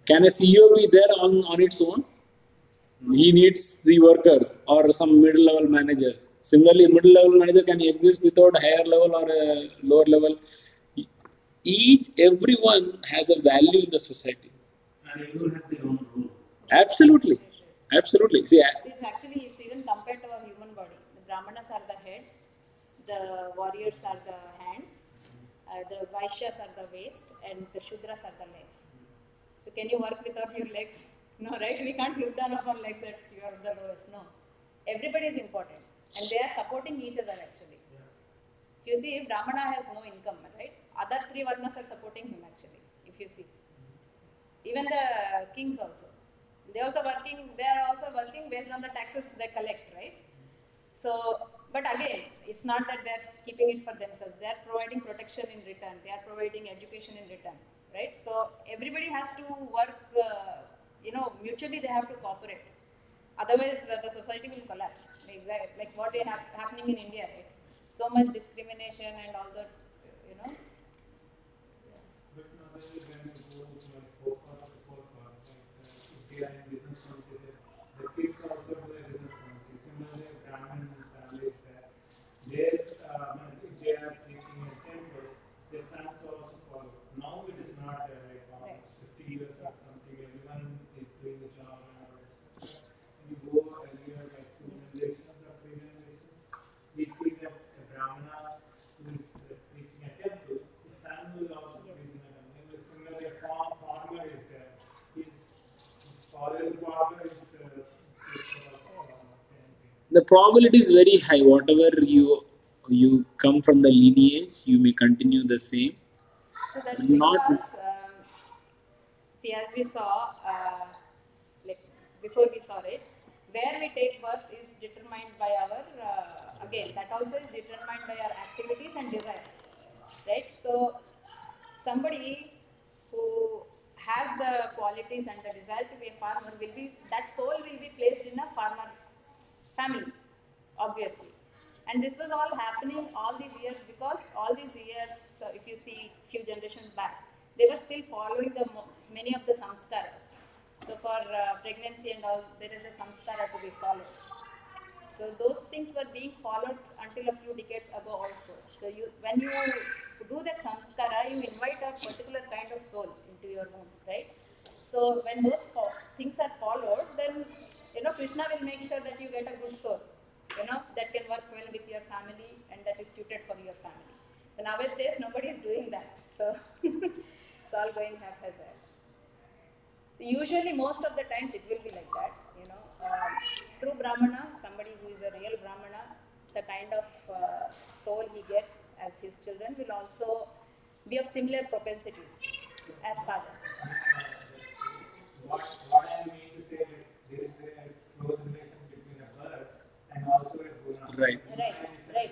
can a CEO be there on its own? He needs the workers or some middle level managers. Similarly, middle level manager can exist without higher level or a lower level. Everyone has a value in the society. and everyone has their own role. Absolutely, absolutely. See, So it's even compared to our human body. The Brahmanas are the head, the warriors are the hands, the Vaishyas are the waist, and the Shudras are the legs. So can you work without your legs? No, right? We can't look down upon legs that you are the lowest. No. Everybody is important. And they are supporting each other actually. If you see, Brahmana has no income, right? Other three Varnas are supporting him actually, if you see. Even the kings also. They are also working based on the taxes they collect, right? So, but again, it's not that they're keeping it for themselves. They are providing protection in return. They are providing education in return, right? So everybody has to work, mutually they have to cooperate. Otherwise, the society will collapse. Like what is happening in India, right? So much discrimination and all that, you know. But normally when you go to like four-farm, if they are in business country, the kids also do a business country. Similarly, Brahmin families, if they are teaching in temple, their sons also follow. Now it is not like almost 50 years or something, everyone is doing the job and all that stuff. When you go earlier, like 2 generations or 3 generations, we see that a Brahmana who is preaching a temple, his son will also preach in a temple. Similarly, a farmer is there. His father's father is also farmer, same thing. the probability is very high. Whatever you come from the lineage, you may continue the same. So that's Not because, see, as we saw, like before we saw it, where we take birth is determined by our again, that also is determined by our activities and desires, right? So somebody who has the qualities and the desire to be a farmer will be, that soul will be placed in a farmer family, obviously. And this was all happening all these years because all these years, so if you see few generations back, they were still following the many of the samskaras. So for pregnancy and all, there is a samskara to be followed. So those things were being followed until a few decades ago also. So you, when you do that samskara, you invite a particular kind of soul into your womb, right? So when those things are followed, then Krishna will make sure that you get a good soul, that can work well with your family and that is suited for your family. So nowadays nobody is doing that. So it's all going haphazard. So usually most of the times it will be like that. True Brahmana, somebody who is a real Brahmana, the kind of soul he gets as his children will also be of similar propensities as father. What I mean to say is there is a close relation between a bird and also a guna. Right. Right.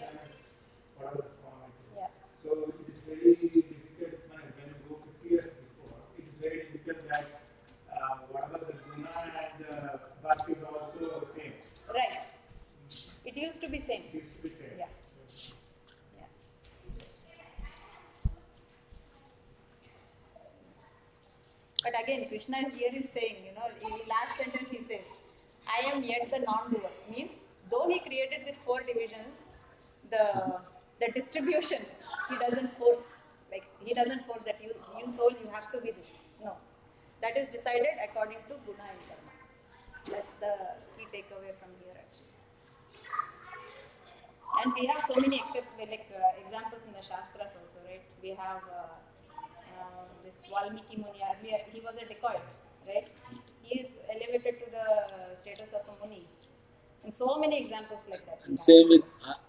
Whatever form it is. Yeah. So it is very difficult when you go 50 years before. It is very difficult that whatever the guna and the birth is also same. Right. It used to be same. It used to be same. Yeah. Yeah. But again, Krishna here is saying, in the last sentence he says, I am yet the non-doer. Means, though he created these 4 divisions, the distribution, he doesn't force. Like, he doesn't force that you soul, you have to be this. No. That is decided according to guna and karma. That's the key takeaway from here actually. And we have so many examples in the Shastras also, right? We have this Valmiki Muni, earlier he was a dacoit, right? He is elevated to the status of a Muni. And so many examples like that. And same with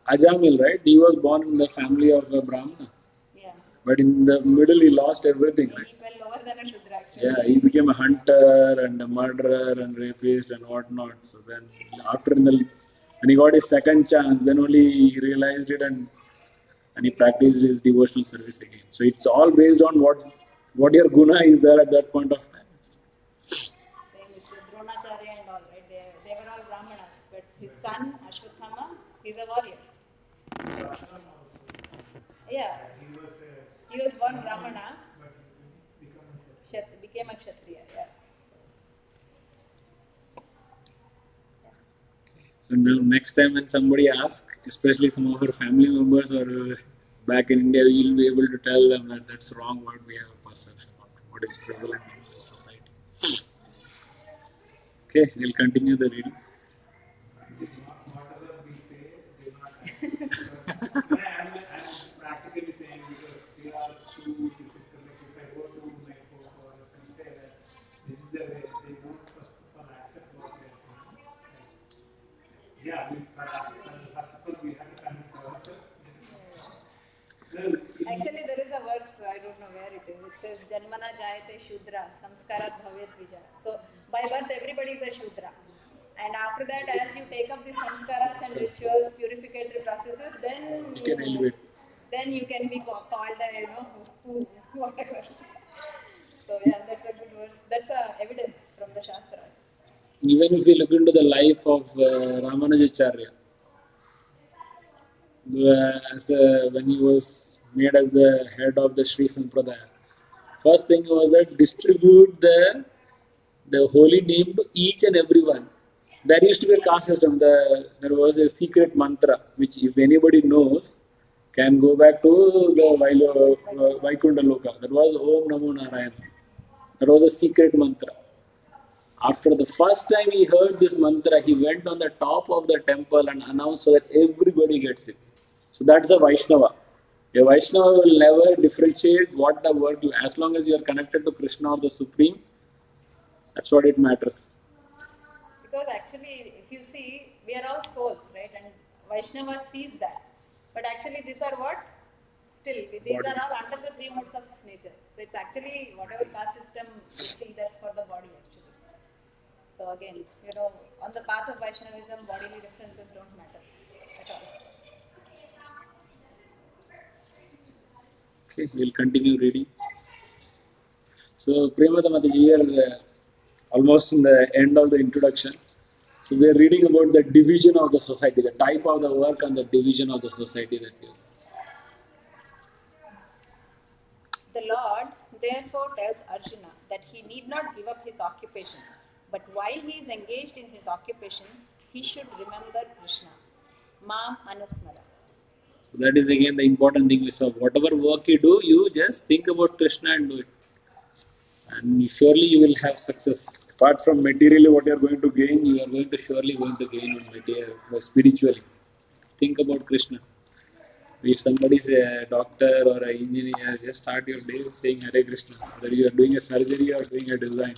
Ajamil, right? He was born in the family of a Brahmana. Yeah. But in the middle, he lost everything, right? He fell lower than a Shudra actually. Yeah, he became a hunter and a murderer and rapist and whatnot. So then, when he got his second chance, then only he realized it and he practiced his devotional service again. So it's all based on what your guna is there at that point of time. Same with the Dronacharya and all, right? They were all Brahmanas, but his son Ashwatthama, he's a warrior. Yeah, he was born Brahmana, became a Kshatriya. Yeah. So now next time when somebody asks, especially some of our family members or back in India, we'll be able to tell them that that's wrong what we have a perception of, what is prevalent in the society. Okay, we'll continue the reading. Whatever we say, they will not happen. I'm practically saying because we are too systematic. If I go to my forefathers and say that this is the way, they don't first of all accept what we are saying. Yeah, first of all we have to convince ourselves. Actually, there is a verse, I don't know where it is. It says, Janmana jayate Shudra, samskarat bhavet vijaya. So, by birth, everybody is a Shudra. And after that, as you take up these samskaras and rituals, purificatory processes, then You can elevate. then you can be called whatever. So, yeah, that's a good verse. That's a evidence from the Shastras. Even if we look into the life of Ramanujacharya, when he was made as the head of the Sri Sampradaya, first thing was that distribute the holy name to each and everyone. There used to be a caste system. There was a secret mantra which, if anybody knows, can go back to the Vaikunta Loka. That was Om Namo Narayana. That was a secret mantra. After the first time he heard this mantra, he went on the top of the temple and announced so that everybody gets it. So that's a Vaishnava. A Vaishnava will never differentiate what the word you, as long as you are connected to Krishna or the Supreme, that's what it matters. Because actually, if you see, we are all souls, right? And Vaishnava sees that. But actually, these are what? Still, these are all under the 3 modes of nature. So it's actually whatever caste system you see, that's for the body actually. So again, on the path of Vaishnavism, bodily differences don't matter at all. Okay, we'll continue reading. So, Premada Mataji, we are almost in the end of the introduction. So, we are reading about the division of the society, the type of the work and the division of the society that we have. The Lord therefore tells Arjuna that he need not give up his occupation, but while he is engaged in his occupation, he should remember Krishna. Mam Anusmara. So, that is again the important thing we saw. Whatever work you do, you just think about Krishna and do it. And surely you will have success. Apart from materially what you are going to gain, you are going to surely going to gain on material, spiritually. Think about Krishna. If somebody is a doctor or an engineer, just start your day saying Hare Krishna. Whether you are doing a surgery or doing a design.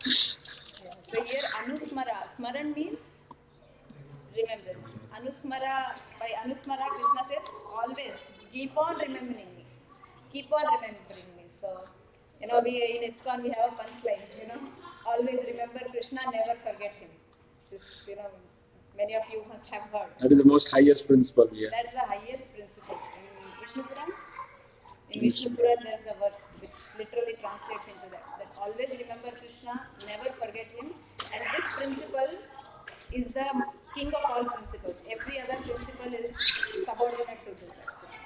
So here Anusmara. Smaran means remembrance. By Anusmara, Krishna says always keep on remembering me. Keep on remembering me. So, we in ISKCON we have a punchline, always remember Krishna, never forget him. This, many of you must have heard. That is the most highest principle here. That's the highest principle. In Vishnu Puran there is a verse which literally translates into that always remember Krishna, never forget him. And this principle is the king of all principles. Every other principle is subordinate to this actually.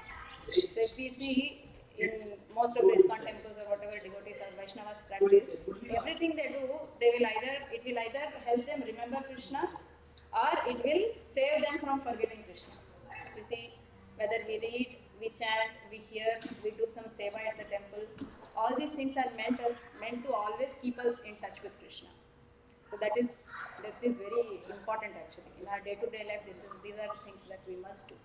So if we see in most of the ISKCON temples or whatever devotees or Vaishnavas practice, everything they do, it will either help them remember Krishna or it will save them from forgetting Krishna. You see, whether we read, we chant, we hear, we do some seva at the temple, all these things are meant to always keep us in touch with Krishna. So that is very important actually. In our day-to-day life, these are things that we must do.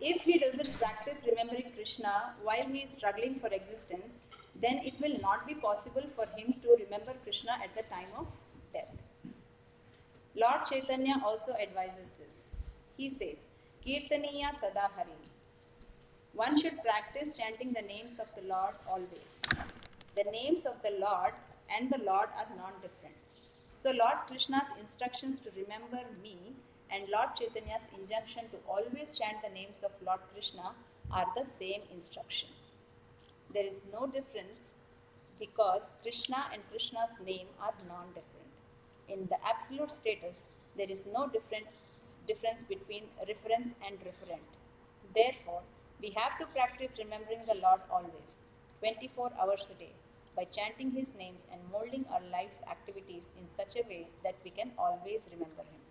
If he doesn't practice remembering Krishna while he is struggling for existence, then it will not be possible for him to remember Krishna at the time of death. Lord Chaitanya also advises this. He says, Kirtaniya Sadahari. One should practice chanting the names of the Lord always. The names of the Lord and the Lord are non-different. So Lord Krishna's instructions to remember me and Lord Chaitanya's injunction to always chant the names of Lord Krishna are the same instruction. There is no difference because Krishna and Krishna's name are non-different. In the absolute status, there is no difference between reference and referent. Therefore, we have to practice remembering the Lord always, 24 hours a day, by chanting his names and molding our life's activities in such a way that we can always remember him.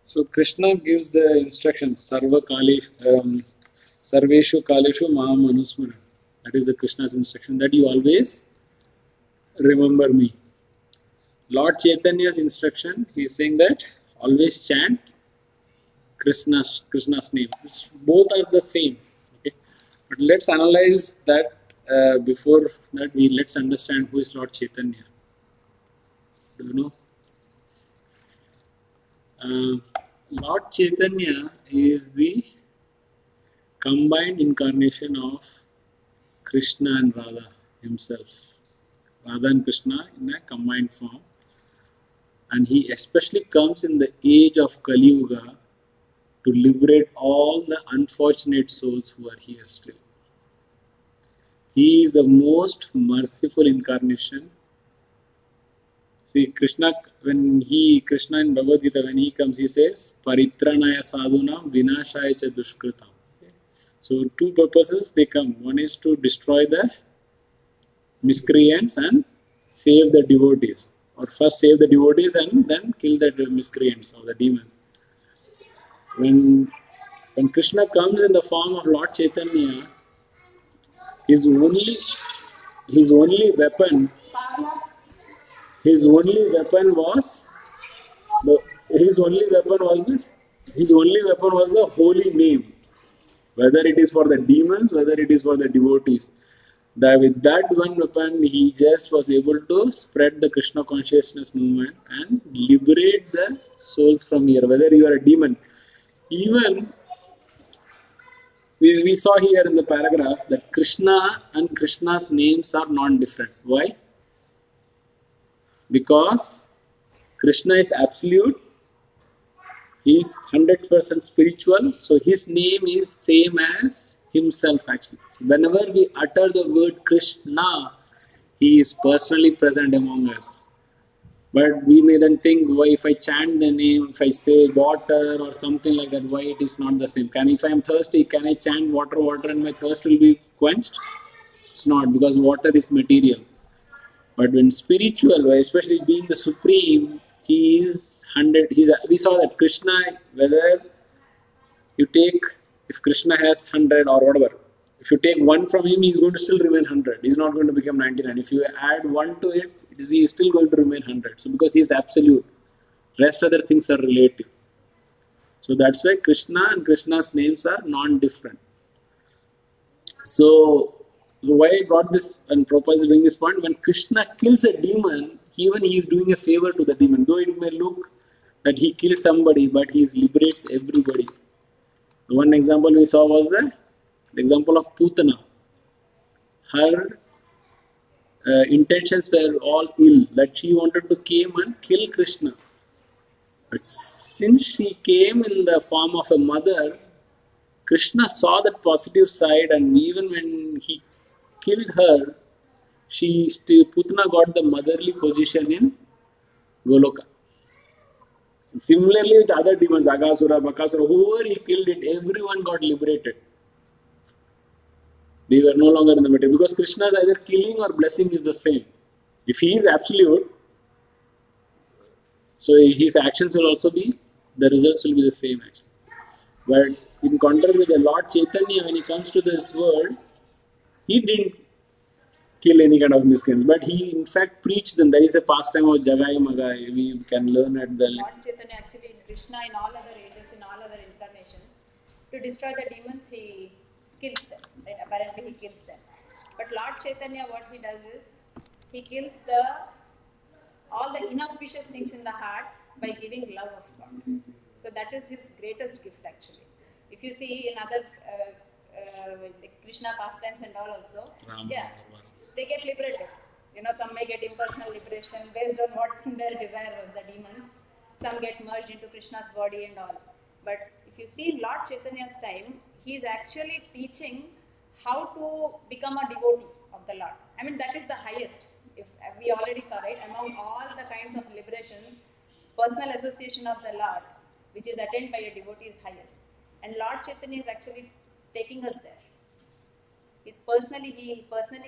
So Krishna gives the instruction, Sarveshu Kaleshu Maham Anusmara. That is the Krishna's instruction, that you always remember me. Lord Chaitanya's instruction, he is saying that always chant Krishna's name, which both are the same. Okay? But let's analyze that before that let's understand who is Lord Chaitanya. Do you know? Lord Chaitanya is the combined incarnation of Krishna and Radha himself. Radha and Krishna in a combined form. And he especially comes in the age of Kali Yuga to liberate all the unfortunate souls who are here still. He is the most merciful incarnation. See, Krishna in Bhagavad Gita, when he comes, he says, Paritranaya sadhunam vinashaya cha dushkritam. Okay. So, two purposes they come. One is to destroy the miscreants and save the devotees. Or first save the devotees and then kill the miscreants or the demons. When Krishna comes in the form of Lord Chaitanya, his only weapon was the holy name. Whether it is for the demons, whether it is for the devotees. With that one weapon, he just was able to spread the Krishna consciousness movement and liberate the souls from here. Whether you are a demon, even we saw here in the paragraph that Krishna and Krishna's names are non-different. Why? because Krishna is absolute. He is 100% spiritual. So his name is same as himself actually. So whenever we utter the word Krishna, he is personally present among us. But we may then think, why if I chant the name, if I say water or something like that, why it is not the same? If I am thirsty, can I chant water, water and my thirst will be quenched? It's not, because water is material. But when spiritual, especially being the supreme, he is 100. We saw that Krishna, whether you take, if Krishna has 100 or whatever, if you take one from him, he's going to still remain 100. He's not going to become 99. If you add one to it, he is still going to remain 100. So because he is absolute, rest other things are relative. So that's why Krishna and Krishna's names are non-different. So why I brought this and propose bring this point, when Krishna kills a demon, even he is doing a favor to the demon. Though it may look that he killed somebody, but he liberates everybody. One example we saw was the example of Putana. Her intentions were all ill, that she wanted to come and kill Krishna. But since she came in the form of a mother, Krishna saw that positive side, and even when he killed her, Putana got the motherly position in Goloka. Similarly with other demons, Agasura, Bakasura, whoever he killed it, everyone got liberated. They were no longer in the material, because Krishna's either killing or blessing is the same. If he is absolute, so his actions will also be, the results will be the same actually. But in contrast with the Lord Chaitanya, when he comes to this world, he didn't kill any kind of miscreants, but he in fact preached them. There is a pastime of Jagai Magai, we can learn at the... Lord Chaitanya actually, Krishna in all other ages, in all other incarnations, to destroy the demons, he kills them. Right? Apparently he kills them. But Lord Chaitanya, what he does is, he kills all the inauspicious things in the heart by giving love of God. So that is his greatest gift actually. If you see in other Krishna pastimes and all also, they get liberated. Some may get impersonal liberation based on what their desire was, the demons. Some get merged into Krishna's body and all. But if you see in Lord Chaitanya's time, he is actually teaching how to become a devotee of the Lord. I mean, that is the highest. If we already saw, right, among all the kinds of liberations, personal association of the Lord, which is attained by a devotee, is highest. And Lord Chaitanya is actually taking us there. He personally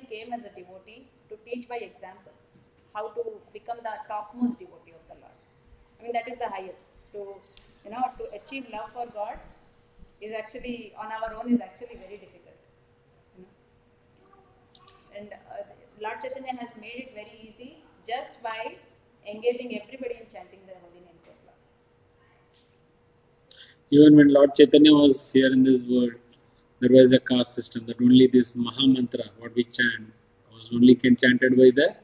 came as a devotee to teach by example how to become the topmost devotee of the Lord. I mean, that is the highest. To achieve love for God is actually, on our own, is actually very difficult. And Lord Chaitanya has made it very easy just by engaging everybody in chanting the holy names of Lord. Even when Lord Chaitanya was here in this world, there was a caste system that only this Maha Mantra, what we chant, was only chanted by the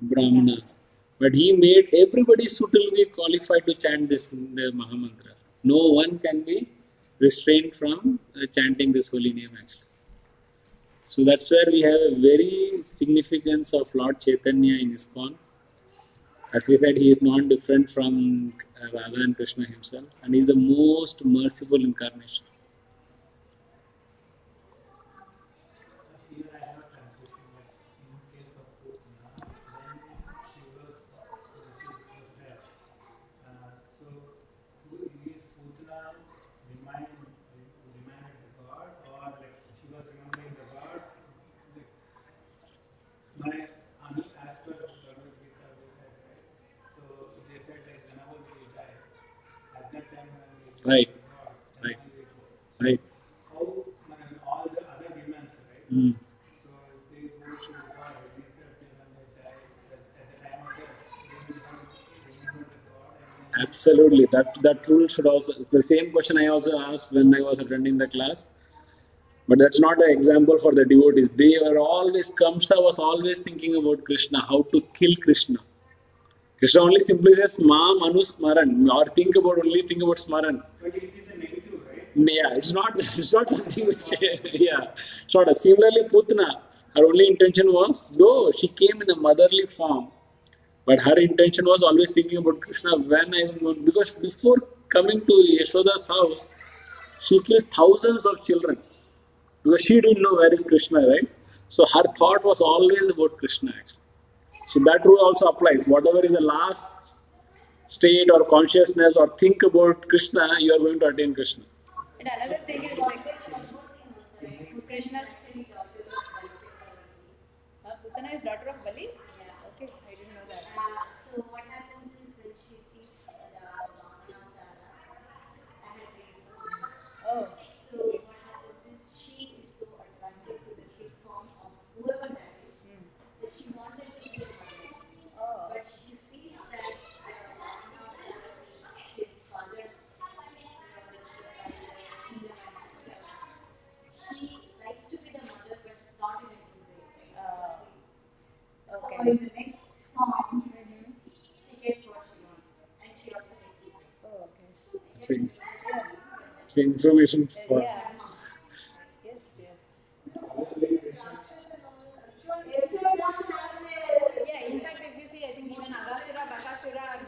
Brahmanas. But he made everybody suitably qualified to chant the Maha Mantra. No one can be restrained from chanting this holy name actually. So that's where we have a very significance of Lord Chaitanya in ISKCON. As we said, he is non-different from Radha and Krishna himself, and he is the most merciful incarnation. Here I have a translation, like in case of Putana, when she was there. So is Putana reminded the God, or like she was remembering the God? Like, as per Bhagavad Gita, so they said like whenever we die, at that time when we Right. God, Right. then Right. how all the other demons, right? Mm. So they go to God, at least when they die, at the time of death, they will not remember the God. And then Absolutely. That rule should also. It's the same question I also asked when I was attending the class. But that's not an example for the devotees. They were always, Kamsa was always thinking about Krishna, how to kill Krishna. Krishna only simply says, Ma Manu Smaran, or think about Smaran. but it is a negative, right? Yeah, it's not something which, yeah. It's not. Similarly, Putna, her only intention was, though she came in a motherly form, But her intention was always thinking about Krishna when I will go. Because before coming to Yashoda's house, she killed thousands of children because she didn't know where is Krishna, right? So her thought was always about Krishna, actually. So that rule also applies. Whatever is the last state or consciousness or think about Krishna, you are going to attain Krishna. And another thing is like Krishna's. Putana is daughter of Bali? Yeah. Okay, I didn't know that. So what happens is when she sees the Vamanavtara, I had read. Oh. So what happens is she is so attracted to the shape form of whoever that is that she wanted to be a mother. Oh. But she sees that Vamanavtara is his father's she likes to be the mother but not in a good way. So Okay. in the next form, she gets what she wants, and she also gets it. Oh, okay. It's information for. Yeah. Yes, yes. Yeah, in fact, if you see, I think even Agasura, Bakasura are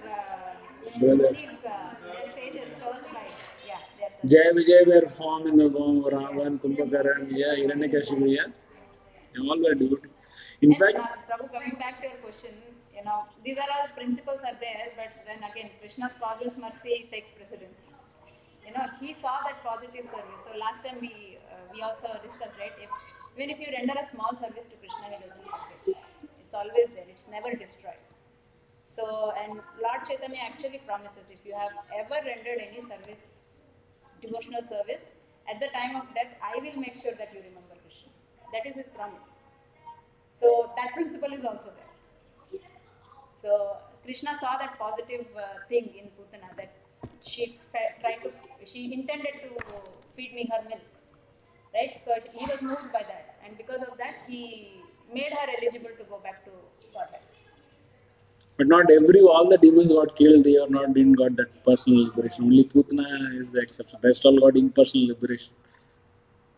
Brothers. these, their sages caused by, yeah, they're the Jay Vijay were formed in the form of Ravan, Kumbhakaran, yeah, Hiranyakashipu, yeah. They all were devotees. In And fact, Prabhu, coming back to your question, these are all principles are there, but then again, Krishna's causeless mercy takes precedence. He saw that positive service. So last time we also discussed, right? Even if you render a small service to Krishna, he doesn't forget. It's always there. It's never destroyed. So, and Lord Chaitanya actually promises, if you have ever rendered any service, devotional service, at the time of death, I will make sure that you remember Krishna. That is his promise. So that principle is also there. So Krishna saw that positive thing in Putana, that she intended to feed me her milk, right? So he was moved by that, and because of that, he made her eligible to go back to Godhead. but not all the demons got killed, they are not didn't got that personal liberation. Only Putna is the exception. Rest all got impersonal liberation.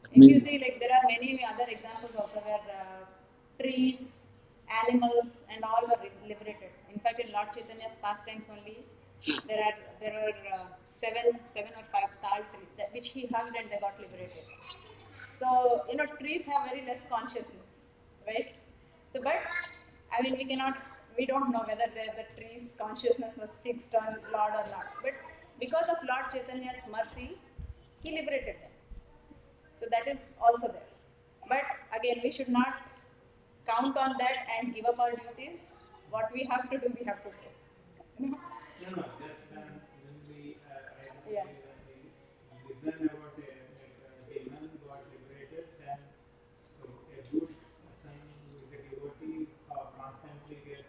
That If you means see, like there are many other examples also where trees, animals, and all were liberated. In fact, in Lord Chaitanya's pastimes only, there were seven or five tal trees which he hugged and they got liberated. So trees have very less consciousness, right? So, but I mean, we don't know whether the tree's consciousness was fixed on Lord or not. But because of Lord Chaitanya's mercy, he liberated them. So that is also there. But again, we should not count on that and give up our duties. What we have to do, we have to do. No, just when we, Yeah. when we listen about a demon got liberated, then so a good person who is a devotee constantly get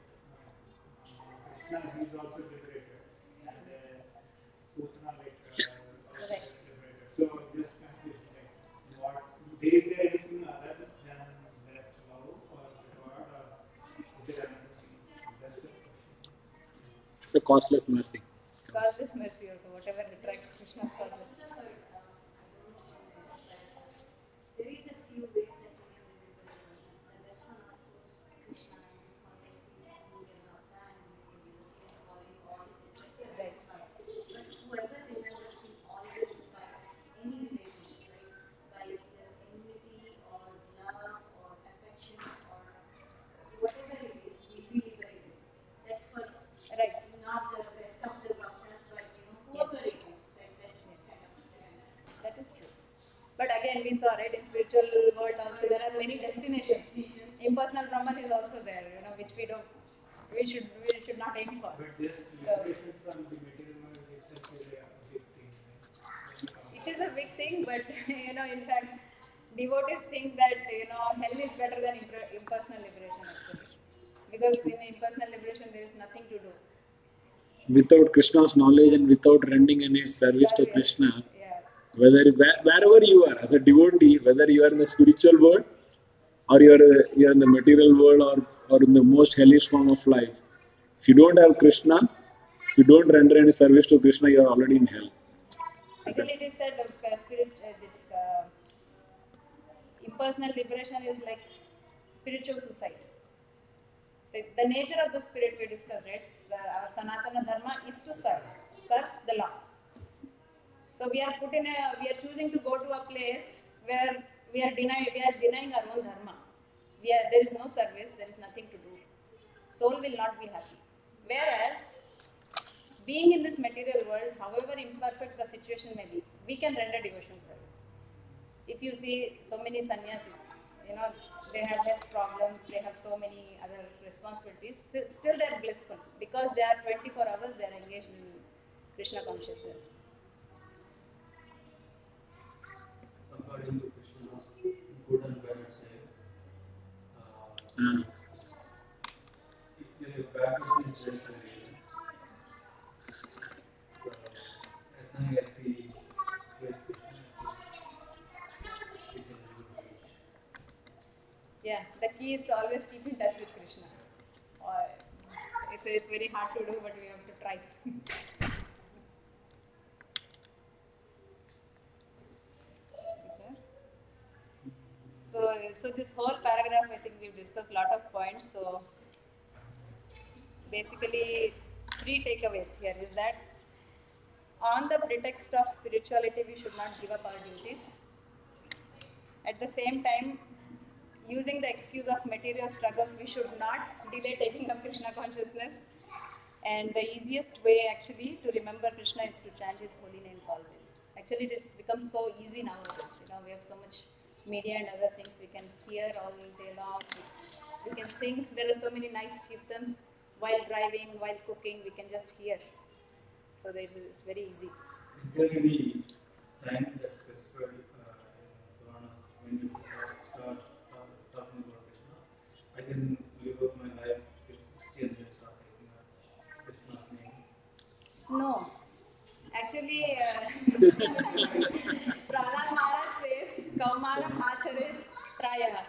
Krishna, he is also liberated, and Putana also Correct. liberated. So just confused, what is there anything other than that love or God, or is there another thing? That's the question. it's a costless mercy. Causeless mercy also, whatever attracts Krishna's causeless. There is a few ways that we can remember a person. The best one, of course, Krishna in this context is being a bhakta and being a devotee and following all his precepts. But whoever remembers him always by any relationship, right? By either enmity or love or affection or whatever it is, will be liberated. That's for Right. not the rest of the bhaktas, but whoever it is, right? That's kind of That is true. But again, we saw, right, in spiritual world also, there are many destinations. Impersonal Brahman is also there, which we should not aim for. But this liberation from the material world itself is a big thing. It is a big thing, but in fact, devotees think that hell is better than impersonal liberation actually, because in impersonal liberation there is nothing to do. Without Krishna's knowledge and without rendering any service to Krishna, Yeah, wherever you are as a devotee, whether you are in the spiritual world or you are in the material world or in the most hellish form of life, if you don't have Krishna, if you don't render any service to Krishna, you are already in hell. actually it is said this impersonal liberation is like spiritual suicide. The nature of the spirit we discussed, right? Our Sanatana Dharma is to serve the law. So we are choosing to go to a place where we are denying our own dharma. There is no service, there is nothing to do. Soul will not be happy. Whereas, being in this material world, however imperfect the situation may be, we can render devotional service. If you see so many sannyasis, they have health problems, they have so many other responsibilities, still they are blissful because they are 24 hours, they are engaged in Krishna consciousness. According to Krishna, good and bad side. Mm. If the bad person is very convenient, as long as he plays Krishna, it's a good reach. Yeah, the key is to always keep in touch with Krishna. It's very hard to do, but we have to try. So this whole paragraph, I think we've discussed a lot of points. So basically, 3 takeaways here is that on the pretext of spirituality, we should not give up our duties. At the same time, using the excuse of material struggles, we should not delay taking up Krishna consciousness. And the easiest way actually to remember Krishna is to chant his holy names always. Actually, it has become so easy nowadays. We have so much media and other things we can hear all day long. We can sing. There are so many nice kirtans while driving, while cooking. We can just hear. So it's very easy. Is there any time that's specified in Puranas when you start talking about Krishna? I can live up my life till 60 and then start taking up Krishna's name. No. Actually, Prahlad Maharaj says, Kaumaram Acharit Praya.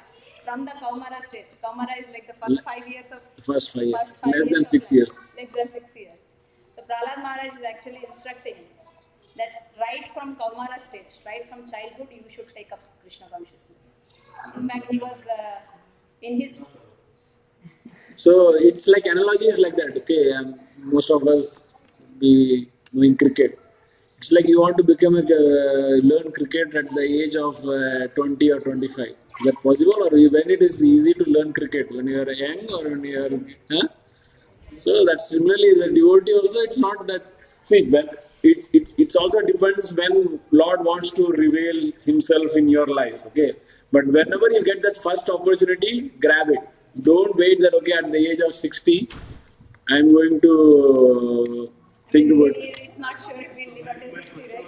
From the Kaumara stage. Kaumara is like the first 5 years of... First 5 years. first 5 Less than years 6 of life. years. Less than 6 years. So Prahlad Maharaj is actually instructing that right from Kaumara stage, right from childhood, you should take up Krishna consciousness. In fact, he was in his... So it's like analogy is like that. Okay, most of us be doing cricket. It's like you want to become learn cricket at the age of 20 or 25. Is that possible, or when it is easy to learn cricket when you are young or when you are? Huh? So that's similarly the devotee also. It's not that. See, when it's also depends when Lord wants to reveal Himself in your life. Okay, but whenever you get that first opportunity, grab it. Don't wait that okay at the age of 60, I'm going to think about. It's not sure if we'll live until 60, right?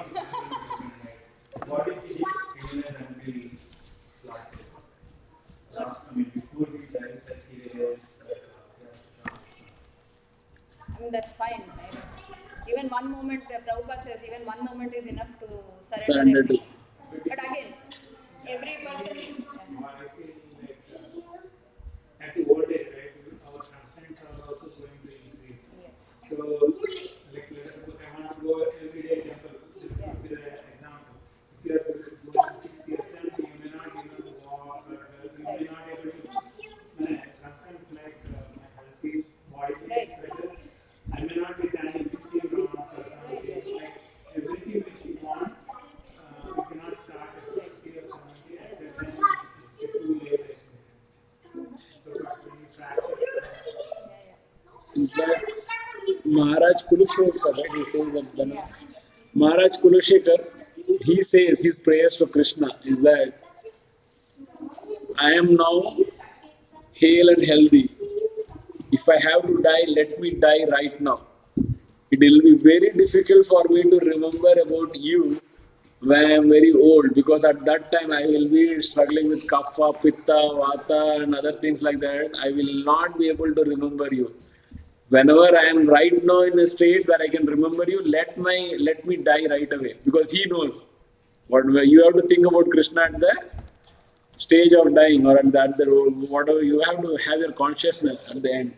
What if he realized until last year? Before he dies, that he realized I mean, that's fine. Right? Even one moment, Prabhupada says, even one moment is enough to surrender Surrender to. everything. But again, every person... I feel like at the old age, right, our constraints are also going to increase. Yes. So, like, let us suppose I want to go every day temple. This could be the example. If you are going 6 years, 70, you may not be able to walk, or you may not be able to constraints like my healthy body pressure. I may not be standing 16 rounds or something. Like, everything which you want, you cannot start at 60 or 70. At that time, it's too late. So, when you practice, In fact, Maharaj Kulashekar, right? He says that Maharaj Kulashekar, he says his prayers to Krishna is that I am now hale and healthy. If I have to die, let me die right now. It will be very difficult for me to remember about you when I am very old because at that time I will be struggling with kapha, pitta, vata and other things like that. I will not be able to remember you. Whenever I am right now in a state where I can remember you, let me die right away because he knows what you have to think about Krishna at the stage of dying or at that whatever you have to have your consciousness at the end.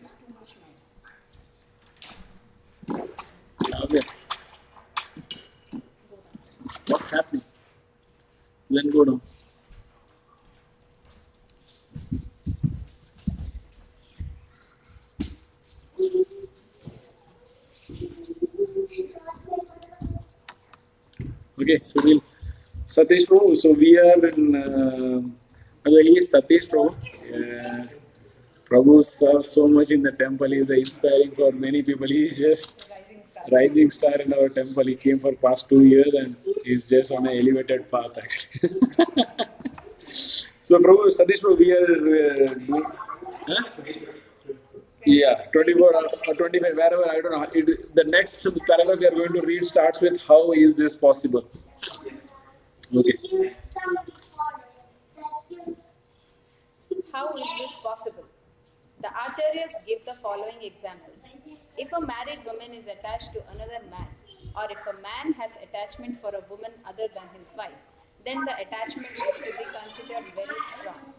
Okay. What's happening? Then go down. Okay, so we'll Satish Prabhu. So we are in. He is Satish Prabhu. Prabhu serves so much in the temple. He is inspiring for many people. He is just Rising star. rising star in our temple. He came for past 2 years and he's just on an elevated path actually. So Prabhu, Satish Prabhu, we are doing, huh? Yeah, 24 or 25, wherever, I don't know. The next paragraph we are going to read starts with how is this possible? Okay. How is this possible? The Acharyas give the following example. If a married woman is attached to another man, or if a man has attachment for a woman other than his wife, then the attachment is to be considered very strong.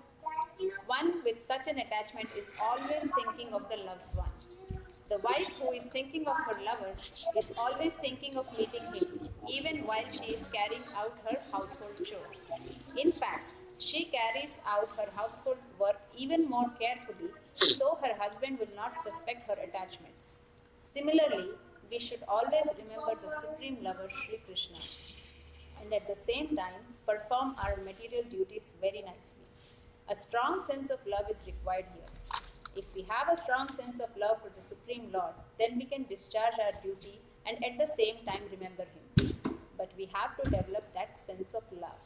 One with such an attachment is always thinking of the loved one. The wife who is thinking of her lover is always thinking of meeting him, even while she is carrying out her household chores. In fact, she carries out her household work even more carefully so her husband will not suspect her attachment. Similarly, we should always remember the Supreme Lover Sri Krishna and at the same time perform our material duties very nicely. A strong sense of love is required here. If we have a strong sense of love for the Supreme Lord, then we can discharge our duty and at the same time remember Him. But we have to develop that sense of love.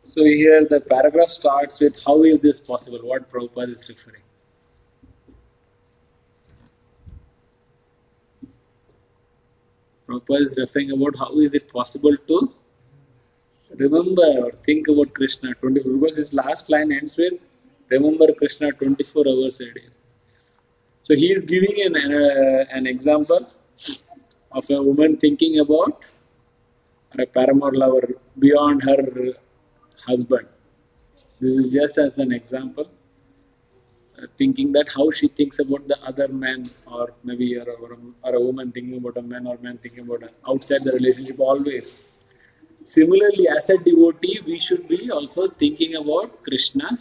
So here the paragraph starts with how is this possible? What Prabhupada is referring. Prabhupada is referring about how is it possible to remember or think about Krishna 24, because his last line ends with remember Krishna 24 hours a day. So he is giving an example of a woman thinking about her paramour lover beyond her husband. This is just as an example, thinking that how she thinks about the other man, or maybe or a woman thinking about a man, or man thinking about outside the relationship always. Similarly, as a devotee, we should be also thinking about Krishna.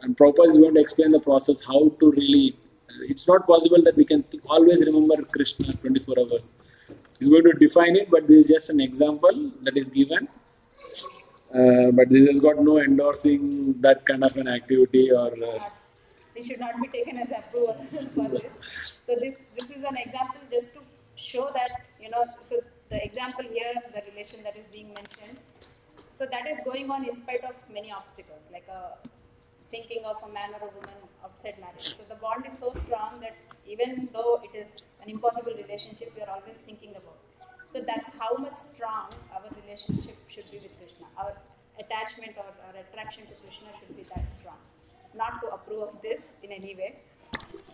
And Prabhupada is going to explain the process how to really. It's not possible that we can always remember Krishna 24 hours. He's going to define it, but this is just an example that is given. But this has got no endorsing that kind of an activity or. This should not be taken as approval for this. So this is an example just to show that, so the example here, the relation that is being mentioned, so that is going on in spite of many obstacles, like thinking of a man or a woman outside marriage. So the bond is so strong that even though it is an impossible relationship, we are always thinking about. So that's how much strong our relationship should be with Krishna. Our attachment or our attraction to Krishna should be that strong. Not to approve of this in any way.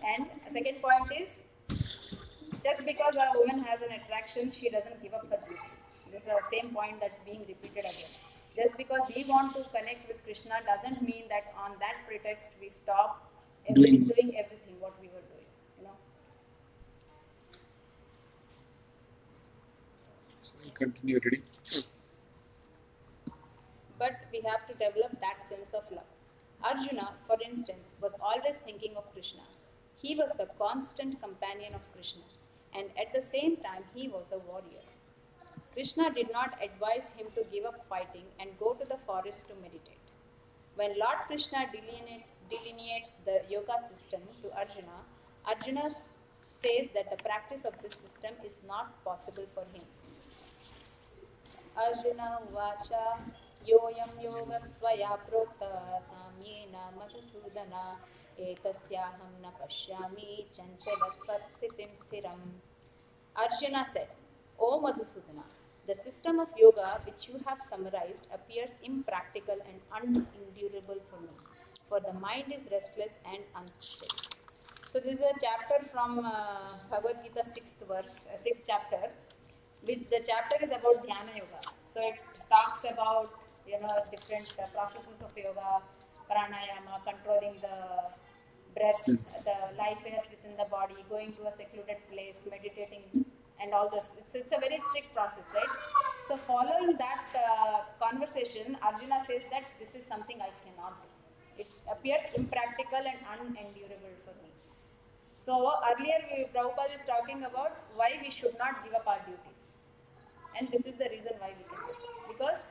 And a second point is, just because a woman has an attraction, she doesn't give up her duties. This is the same point that's being repeated again. Just because we want to connect with Krishna doesn't mean that on that pretext we stop doing everything what we were doing. So we'll continue reading. But we have to develop that sense of love. Arjuna, for instance, was always thinking of Krishna. He was the constant companion of Krishna, and at the same time, he was a warrior. Krishna did not advise him to give up fighting and go to the forest to meditate. When Lord Krishna delineates the yoga system to Arjuna, Arjuna says that the practice of this system is not possible for him. Arjuna Vacha Yoyam Yoga Svaya Prokta Samyena Madhusudana Etasyaham Na Pashyami Chanchalat Sitim Stiram. Arjuna said, O Madhusudana, the system of yoga which you have summarized appears impractical and unendurable for me, for the mind is restless and unsteady. So this is a chapter from Bhagavad Gita 6th chapter, which the chapter is about Dhyana Yoga. So it talks about different processes of yoga, pranayama, controlling the breath, the life airs within the body, going to a secluded place, meditating, and all this. It's a very strict process, right? So following that conversation, Arjuna says that this is something I cannot do. It appears impractical and unendurable for me. So earlier Prabhupada is talking about why we should not give up our duties. And this is the reason why we can do it. Because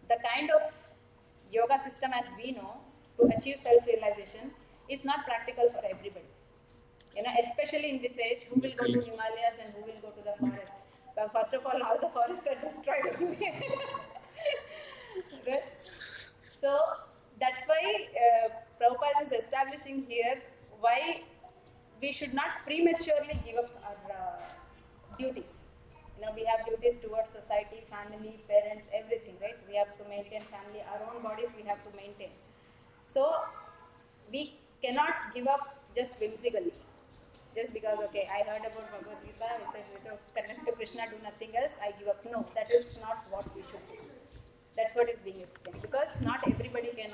the kind of yoga system as we know to achieve self-realization is not practical for everybody. Especially in this age, who will go to Himalayas and who will go to the forest? Well, first of all the forests are destroyed. Right? So that's why Prabhupada is establishing here why we should not prematurely give up our duties. We have duties towards society, family, parents, everything, right? We have to maintain family, our own bodies we have to maintain. So we cannot give up just whimsically. Just because, okay, I heard about Bhagavad Gita, I said, connect to Krishna, do nothing else, I give up. No, that is not what we should do. That's what is being explained. Because not everybody can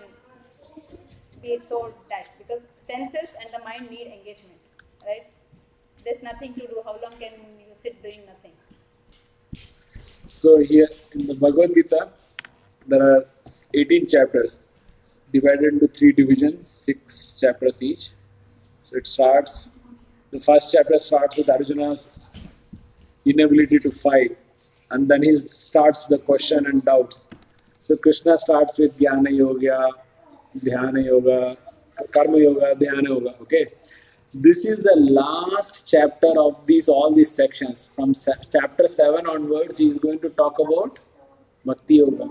be so dashed. Because senses and the mind need engagement, right? There's nothing to do. How long can you sit doing nothing? So here in the Bhagavad Gita, there are 18 chapters divided into 3 divisions, 6 chapters each. So the first chapter starts with Arjuna's inability to fight, and then he starts with the question and doubts. So Krishna starts with Jnana Yoga, Dhyana Yoga, Karma Yoga, Dhyana Yoga. Okay, this is the last chapter of all these sections. From chapter 7 onwards, he is going to talk about Bhakti Yoga.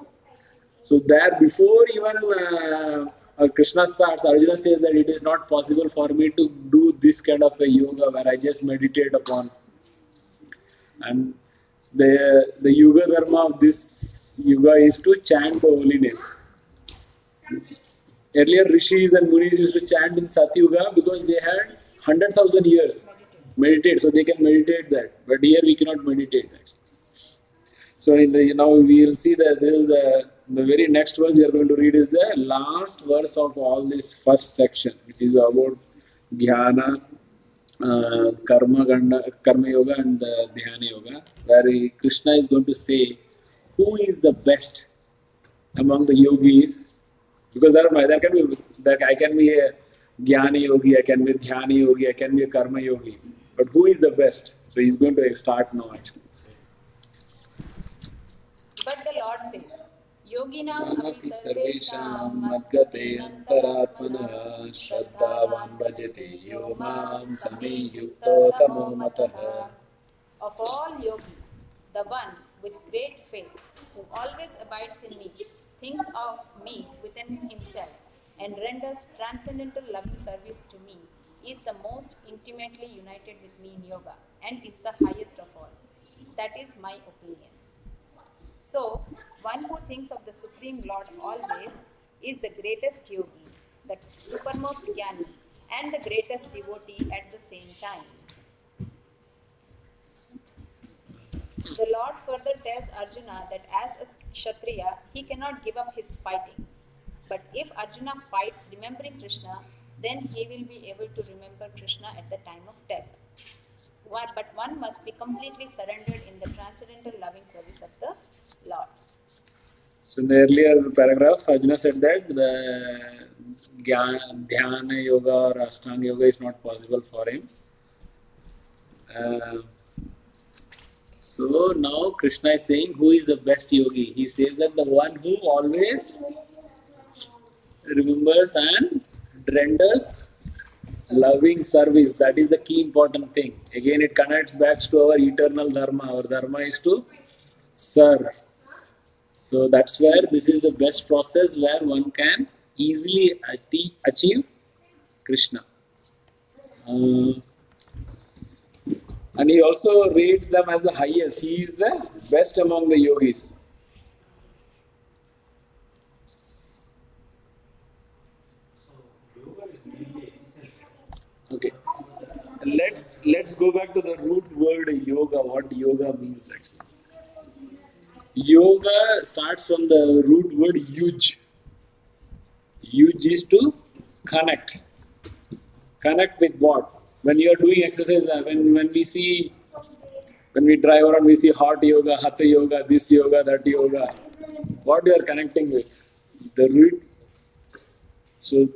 So there, before even Krishna starts, Arjuna says that it is not possible for me to do this kind of a yoga where I just meditate upon. And the yoga dharma of this yoga is to chant the holy name. Earlier, rishis and munis used to chant in Satyuga because they had 100,000 years meditate, so they can meditate that. But here we cannot meditate that. So now we will see that this is the very next verse we are going to read is the last verse of all this first section, which is about Dhyana, Karma Yoga and Dhyana Yoga, where Krishna is going to say who is the best among the yogis, because I can be a Jnana Yogi, I can be a Dhyana Yogi, I can be a Karma Yogi, but who is the best? So he's going to start now actually. So, but the Lord says, Yoginam api Sarvesham sarvesham Madgate Antaratmana Shraddhavan Bhajate Yomam Same Yukta Tamo Mataha. Of all yogis, the one with great faith, who always abides in me, thinks of me within himself, and renders transcendental loving service to me, is the most intimately united with me in yoga, and is the highest of all. That is my opinion. So, one who thinks of the Supreme Lord always is the greatest yogi, the supermost jnani, and the greatest devotee at the same time. The Lord further tells Arjuna that as a Kshatriya, he cannot give up his fighting. But if Arjuna fights remembering Krishna, then he will be able to remember Krishna at the time of death. But one must be completely surrendered in the transcendental loving service of the Lord. So in the earlier paragraph, Arjuna said that the Dhyana Yoga or Ashtanga Yoga is not possible for him. So now Krishna is saying who is the best yogi. He says that the one who always remembers and renders loving service. That is the key important thing. Again, it connects back to our eternal dharma. Our dharma is to serve. So that's where this is the best process where one can easily achieve Krishna. And he also rates them as the highest. He is the best among the yogis. Okay. Let's go back to the root word yoga. What yoga means actually. Yoga starts from the root word yuj. Yuj is to connect. Connect with what? When you are doing exercise, when we drive around, we see hot yoga, hatha yoga, this yoga, that yoga. What you are connecting with? The root. So,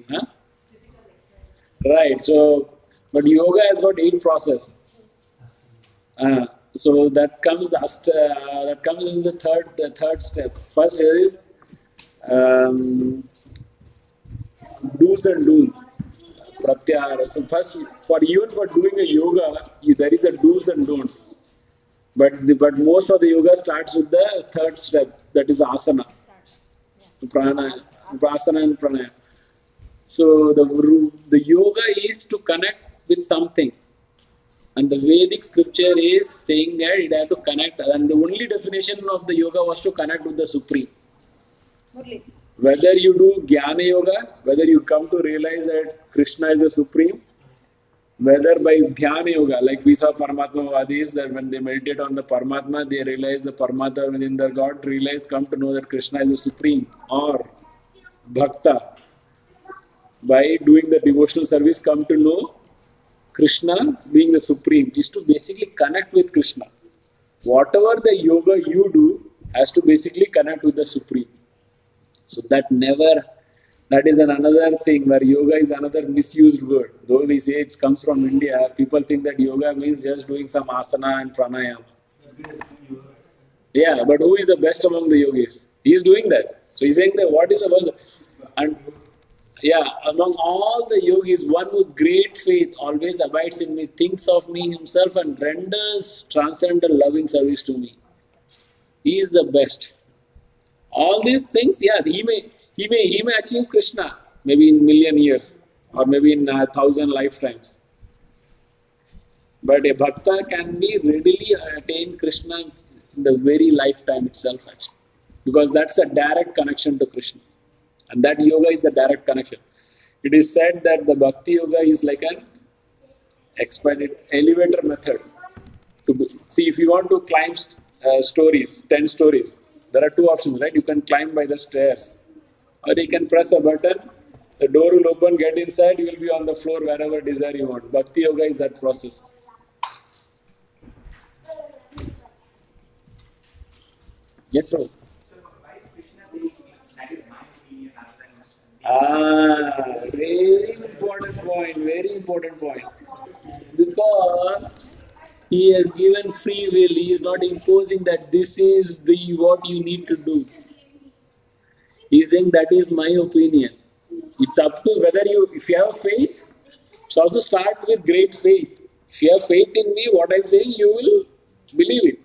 huh? Right. So, but yoga has got 8 process. So that comes that comes in the third step. First here is um, do's and don'ts. Pratyahara. So first, for even for doing a yoga, there is a do's and don'ts. But most of the yoga starts with the third step, that is asana, pranayama, asana and pranayama. So the yoga is to connect with something, and the Vedic scripture is saying that it had to connect, and the only definition of the yoga was to connect with the supreme. Murli. Whether you do Jnana Yoga, whether you come to realize that Krishna is the supreme, whether by Dhyana Yoga, like we saw Paramatma Vadis, that when they meditate on the Paramatma, they realize the Paramatma within their God, come to know that Krishna is the supreme, or Bhakta, by doing the devotional service, come to know Krishna being the supreme, is to basically connect with Krishna. Whatever the yoga you do has to basically connect with the supreme. So that is another thing where yoga is another misused word. Though we say it comes from India, people think that yoga means just doing some asana and pranayama. Yeah, but who is the best among the yogis? He is doing that. So he's saying that what is the best? And yeah, among all the yogis, one with great faith always abides in me, thinks of me himself, and renders transcendental loving service to me. He is the best. All these things, yeah, he may achieve Krishna maybe in million years or maybe in 1,000 lifetimes. But a bhakta can be readily attain Krishna in the very lifetime itself, actually, because that's a direct connection to Krishna, and that yoga is the direct connection. It is said that the bhakti yoga is like an expanded elevator method. See, if you want to climb stories, 10 stories, there are two options, right? You can climb by the stairs, or you can press a button, the door will open, get inside, you will be on the floor wherever desire you want. Bhakti yoga is that process. Yes, bro. Very important point, very important point. Because he has given free will, he is not imposing that this is the what you need to do. He is saying that is my opinion. It's up to whether if you have faith, so also start with great faith. If you have faith in me, what I'm saying, you will believe it.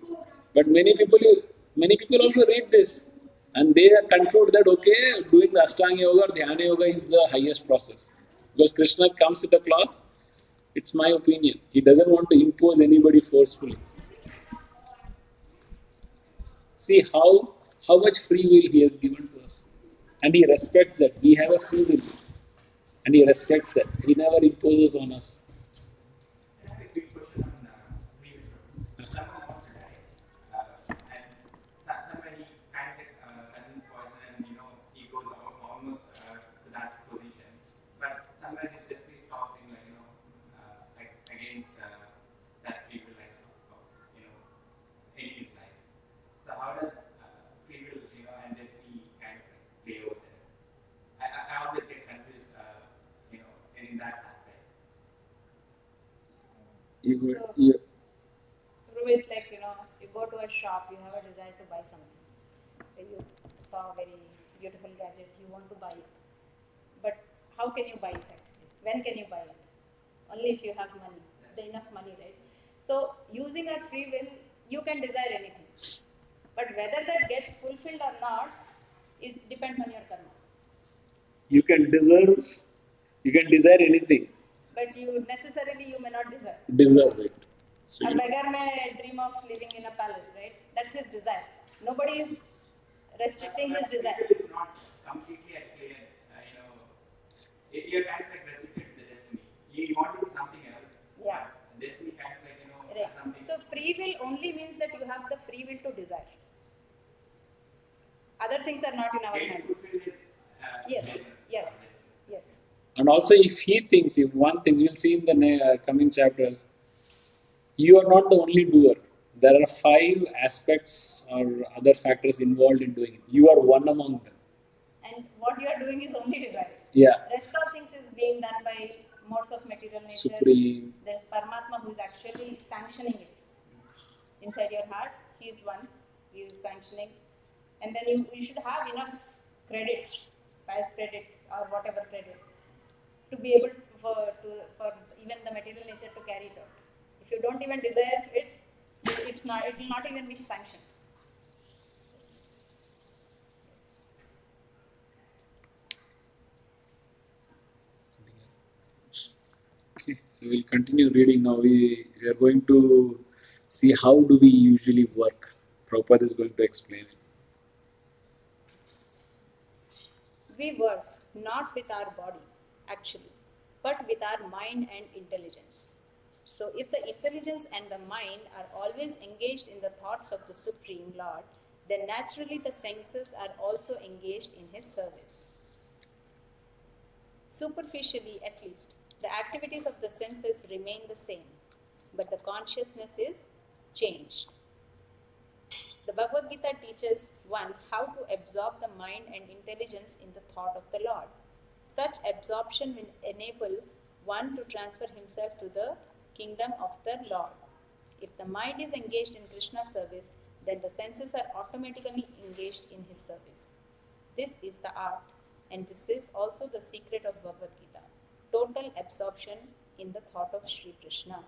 But many people also read this and they conclude that okay, doing the Ashtanga Yoga or Dhyana Yoga is the highest process. Because Krishna comes with a class, it's my opinion. He doesn't want to impose anybody forcefully. See how much free will he has given to us. And he respects that. We have a free will. And he respects that. He never imposes on us. So, You, Dhruv is like, you go to a shop, you have a desire to buy something. Say you saw a very beautiful gadget, you want to buy it. But how can you buy it actually? When can you buy it? Only if you have money, enough money, right? So, using our free will, you can desire anything. But whether that gets fulfilled or not depends on your karma. you can desire anything. But you may not desire. Deserve it. So A you, beggar may dream of living in a palace, right? That's his desire. Nobody is restricting his desire. It's not completely clear, you're kind of like restricted to the destiny. You want to do something else. Yeah. Destiny kind of like, Right. something. So free will only means that you have the free will to desire. Other things are not in our Getting hand. fulfilled is, Yes. and also if one thinks, we'll see in the coming chapters, you are not the only doer. There are 5 aspects or other factors involved in doing it. You are one among them. And what you are doing is only desire. Yeah. Rest of things is being done by modes of material nature. Supreme. There's Paramatma who is actually sanctioning it. Inside your heart, he is one, he is sanctioning. And then you should have enough credits, pious credit or whatever credit, to be able for even the material nature to carry it out. If you don't even desire it, it will not even be sanctioned. Okay, so we'll continue reading now. We are going to see how do we usually work. Prabhupada is going to explain it. We work not with our body, actually, but with our mind and intelligence. So, if the intelligence and the mind are always engaged in the thoughts of the Supreme Lord, then naturally the senses are also engaged in His service. Superficially, at least, the activities of the senses remain the same, but the consciousness is changed. The Bhagavad Gita teaches one how to absorb the mind and intelligence in the thought of the Lord. Such absorption will enable one to transfer himself to the kingdom of the Lord. If the mind is engaged in Krishna's service, then the senses are automatically engaged in his service. This is the art, and this is also the secret of Bhagavad Gita, total absorption in the thought of Sri Krishna.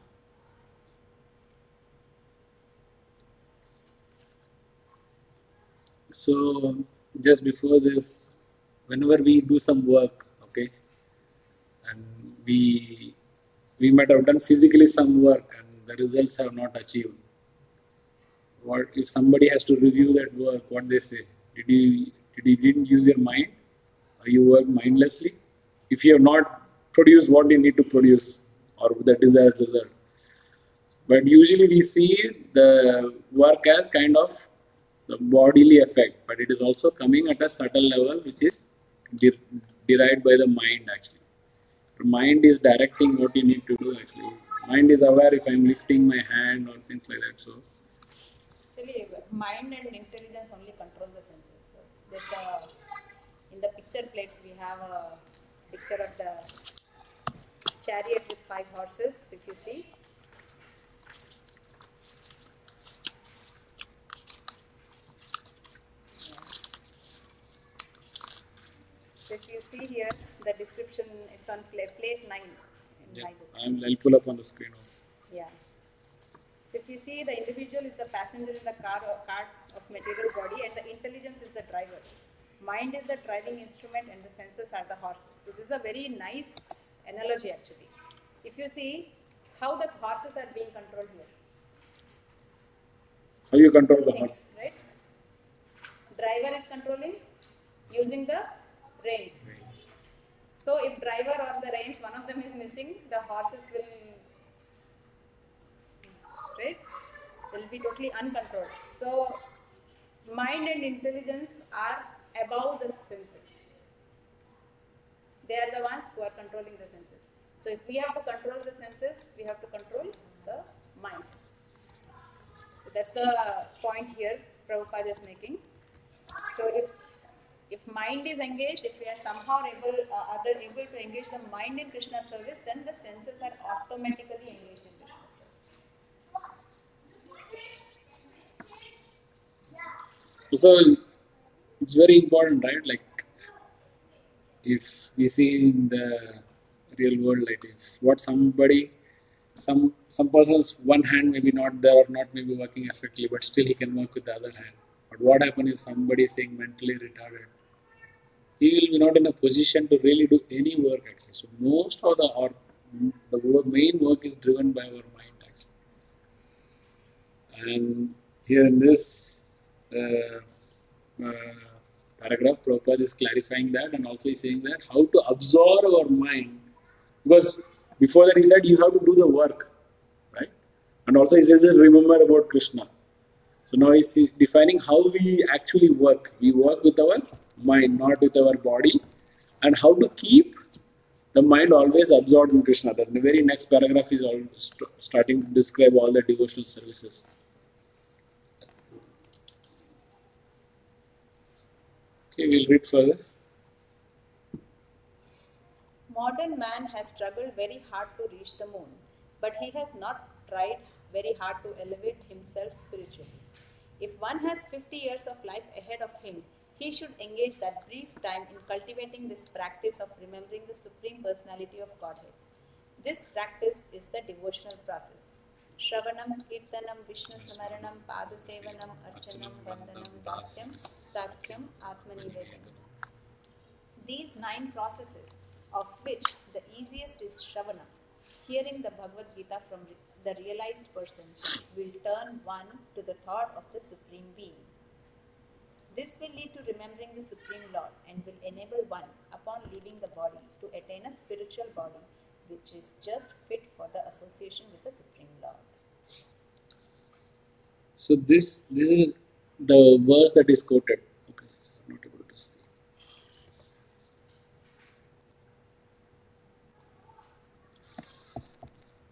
So, just before this, whenever we do some work, okay, and we might have done physically some work and the results have not achieved. What if somebody has to review that work? What they say? Did you didn't use your mind, or you work mindlessly? If you have not produced what you need to produce or the desired result. But usually we see the work as kind of the bodily effect, but it is also coming at a subtle level, which is derived by the mind actually. The mind is directing what you need to do actually. Mind is aware if I'm lifting my hand or things like that. So Actually, mind and intelligence only control the senses. So there's in the picture plates we have a picture of the chariot with 5 horses, if you see. So if you see here, the description is on plate 9 in yeah, my book. I'll pull up on the screen also. Yeah. So if you see, the individual is the passenger in the cart of material body, and the intelligence is the driver. Mind is the driving instrument and the senses are the horses. So this is a very nice analogy actually. If you see how the horses are being controlled here. How you control 2 the things, horse? right? Driver is controlling using the reins. Reins. So if driver or the reins, one of them is missing, the horses will be totally uncontrolled. So mind and intelligence are above the senses. They are the ones who are controlling the senses. So if we have to control the senses, we have to control the mind. So that's the point here Prabhupada is making. So if mind is engaged, if we are somehow able to engage the mind in Krishna's service, then the senses are automatically engaged in Krishna's service. So it's very important, right? Like if we see in the real world, like if what somebody, some person's one hand may be not there or not maybe working effectively, but still he can work with the other hand. But what happens if somebody is saying mentally retarded? He will be not in a position to really do any work actually. So most of the main work is driven by our mind actually. And here in this paragraph, Prabhupada is clarifying that, and also he's saying that how to absorb our mind, because before that he said you have to do the work, right? And also he says remember about Krishna. So now he's defining how we actually work. We work with our mind, not with our body, and how to keep the mind always absorbed in Krishna. Then the very next paragraph is all starting to describe all the devotional services. Okay, we'll read further. Modern man has struggled very hard to reach the moon, but he has not tried very hard to elevate himself spiritually. If one has 50 years of life ahead of him, he should engage that brief time in cultivating this practice of remembering the Supreme Personality of Godhead. This practice is the devotional process. Shravanam, Kirtanam, Vishnu Samaranam, Padasevanam, Archanam, Vandanam, Dasyam, Sakyam, Atmanivedanam. These 9 processes, of which the easiest is Shravana, hearing the Bhagavad Gita from the realized person, will turn one to the thought of the Supreme Being. This will lead to remembering the Supreme Lord and will enable one, upon leaving the body, to attain a spiritual body which is just fit for the association with the Supreme Lord. So this is the verse that is quoted. Okay, I'm not able to see.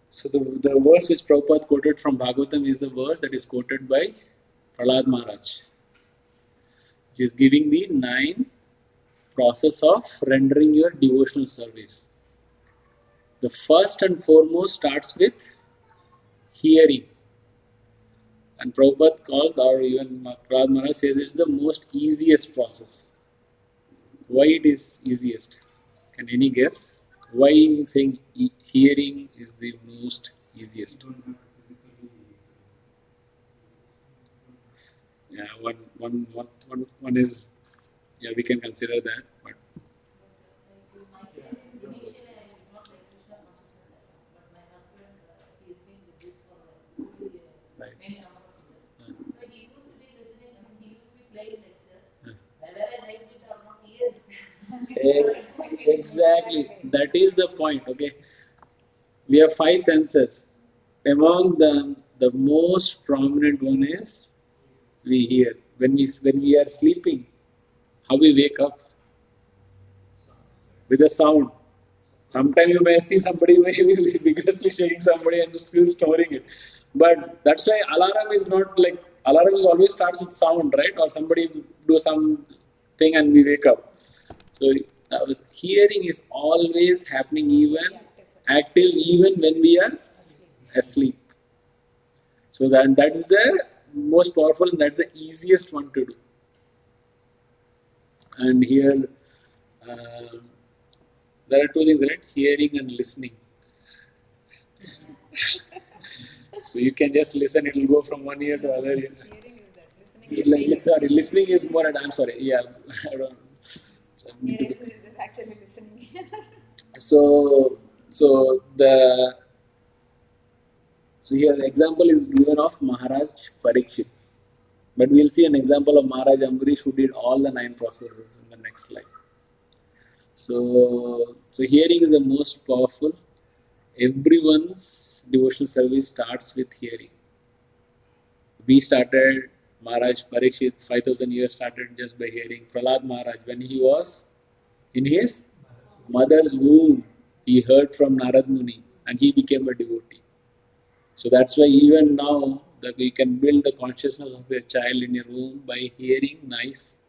So the verse which Prabhupada quoted from Bhagavatam is the verse that is quoted by Prahlad Maharaj, which is giving the 9 process of rendering your devotional service. The first and foremost starts with hearing. And Prabhupada calls, or even Prahlad Maharaj says, it's the most easiest process. Why it is easiest? Can any guess? Why saying hearing is the most easiest? Don't have to physically. Yeah, one is, yeah, we can consider that, but In my case, initially I did not like Krishna consciousness at all, but my husband, he has been with this for really right. many number of years. So he used to be listening, he used to be playing lectures. Hmm. Whether I liked it or not, he is. Exactly, that is the point. Okay, we have 5 senses. Among them, the most prominent one is we hear. When we are sleeping, how we wake up? With a sound. Sometimes you may see somebody may be vigorously shaking somebody and still snoring it. But that's why alarm is not like, alarm is always starts with sound, right? Or somebody do some thing and we wake up. So that was, hearing is always happening, even active even when we are asleep. So that's the most powerful and that's the easiest one to do. And here uh, there are 2 things, right? Hearing and listening. So you can just listen; it will go from one ear to other ear. Hearing is that, listening is Sorry, listening is more. I'm sorry. Yeah, I don't. So, I need to Hearing is actually listening. so here the example is given of Maharaj Parikshit, but we'll see an example of Maharaj Ambarish who did all the 9 processes in the next slide. So hearing is the most powerful. Everyone's devotional service starts with hearing. We started, Maharaj Parikshit 5000 years started just by hearing. Prahlad Maharaj, when he was in his mother's womb, he heard from Narad Muni and he became a devotee. So that's why even now that we can build the consciousness of a child in your womb by hearing nice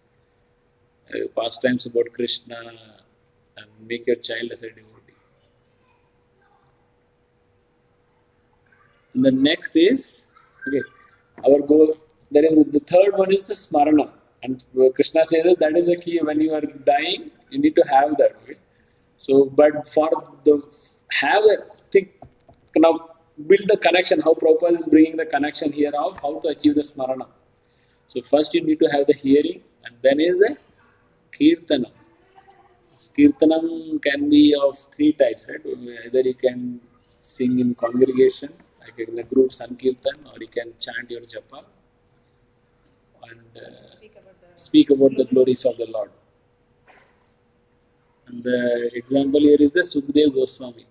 pastimes about Krishna and make your child as a devotee. And the next is, okay, our goal, there is the third one is the smarana. And Krishna says that is the key. When you are dying, you need to have that. Okay? So, but for the have a think, now build the connection. How Prabhupada is bringing the connection here of how to achieve the smarana. So first you need to have the hearing, and then is the kirtana. Kirtanam can be of 3 types, right? Either you can sing in congregation, like in the group Sankirtan, or you can chant your japa and speak about the glories of the Lord. And the example here is the Sukhdev Goswami.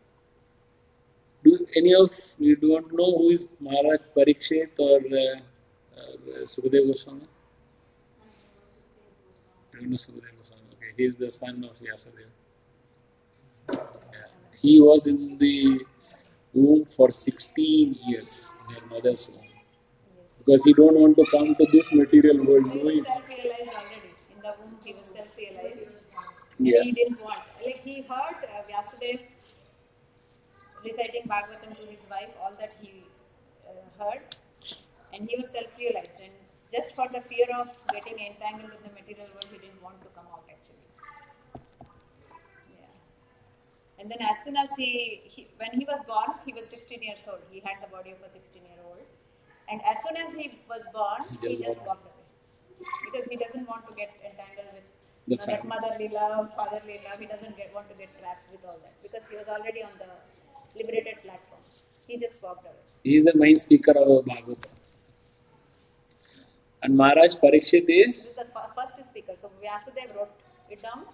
Do any of you don't know who is Maharaj Parikshit or Sukhdev Goswami? I don't know Sukhdev Goswami. Okay, he is the son of Vyasadeva. Yeah. He was in the womb for 16 years in her mother's womb. Because he don't want to come to this material world. He was self-realized already. In the womb, he was self-realized. And Yeah. he didn't want. like he heard Vyasadeva reciting Bhagavatam to his wife, all that he heard, and he was self-realized. And just for the fear of getting entangled in the material world, he didn't want to come out actually. Yeah. And then as soon as when he was born, he was 16 years old. He had the body of a 16-year-old. And as soon as he was born, he just walked away. Because he doesn't want to get entangled with that motherly love, fatherly love. He doesn't want to get trapped with all that. Because he was already on the liberated platform. He just walked away. He is the main speaker of Bhagavatam. And Maharaj Parikshit He was is the first speaker. So Vyasadeva wrote it down.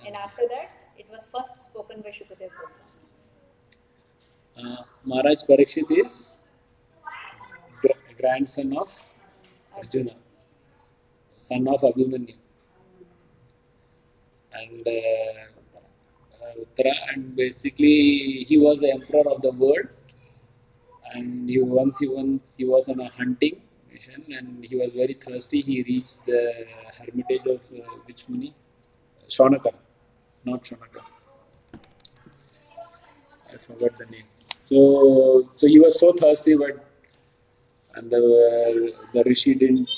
And after that, it was first spoken by Shukadeva Goswami. Maharaj Parikshit is grandson of Arjuna, son of Abhimanyu. And Uttara, and basically he was the emperor of the world. And he was on a hunting mission, and he was very thirsty. He reached the hermitage of which Muni? Shaunaka, not Shaunaka. I forgot the name. So he was so thirsty, and the rishi didn't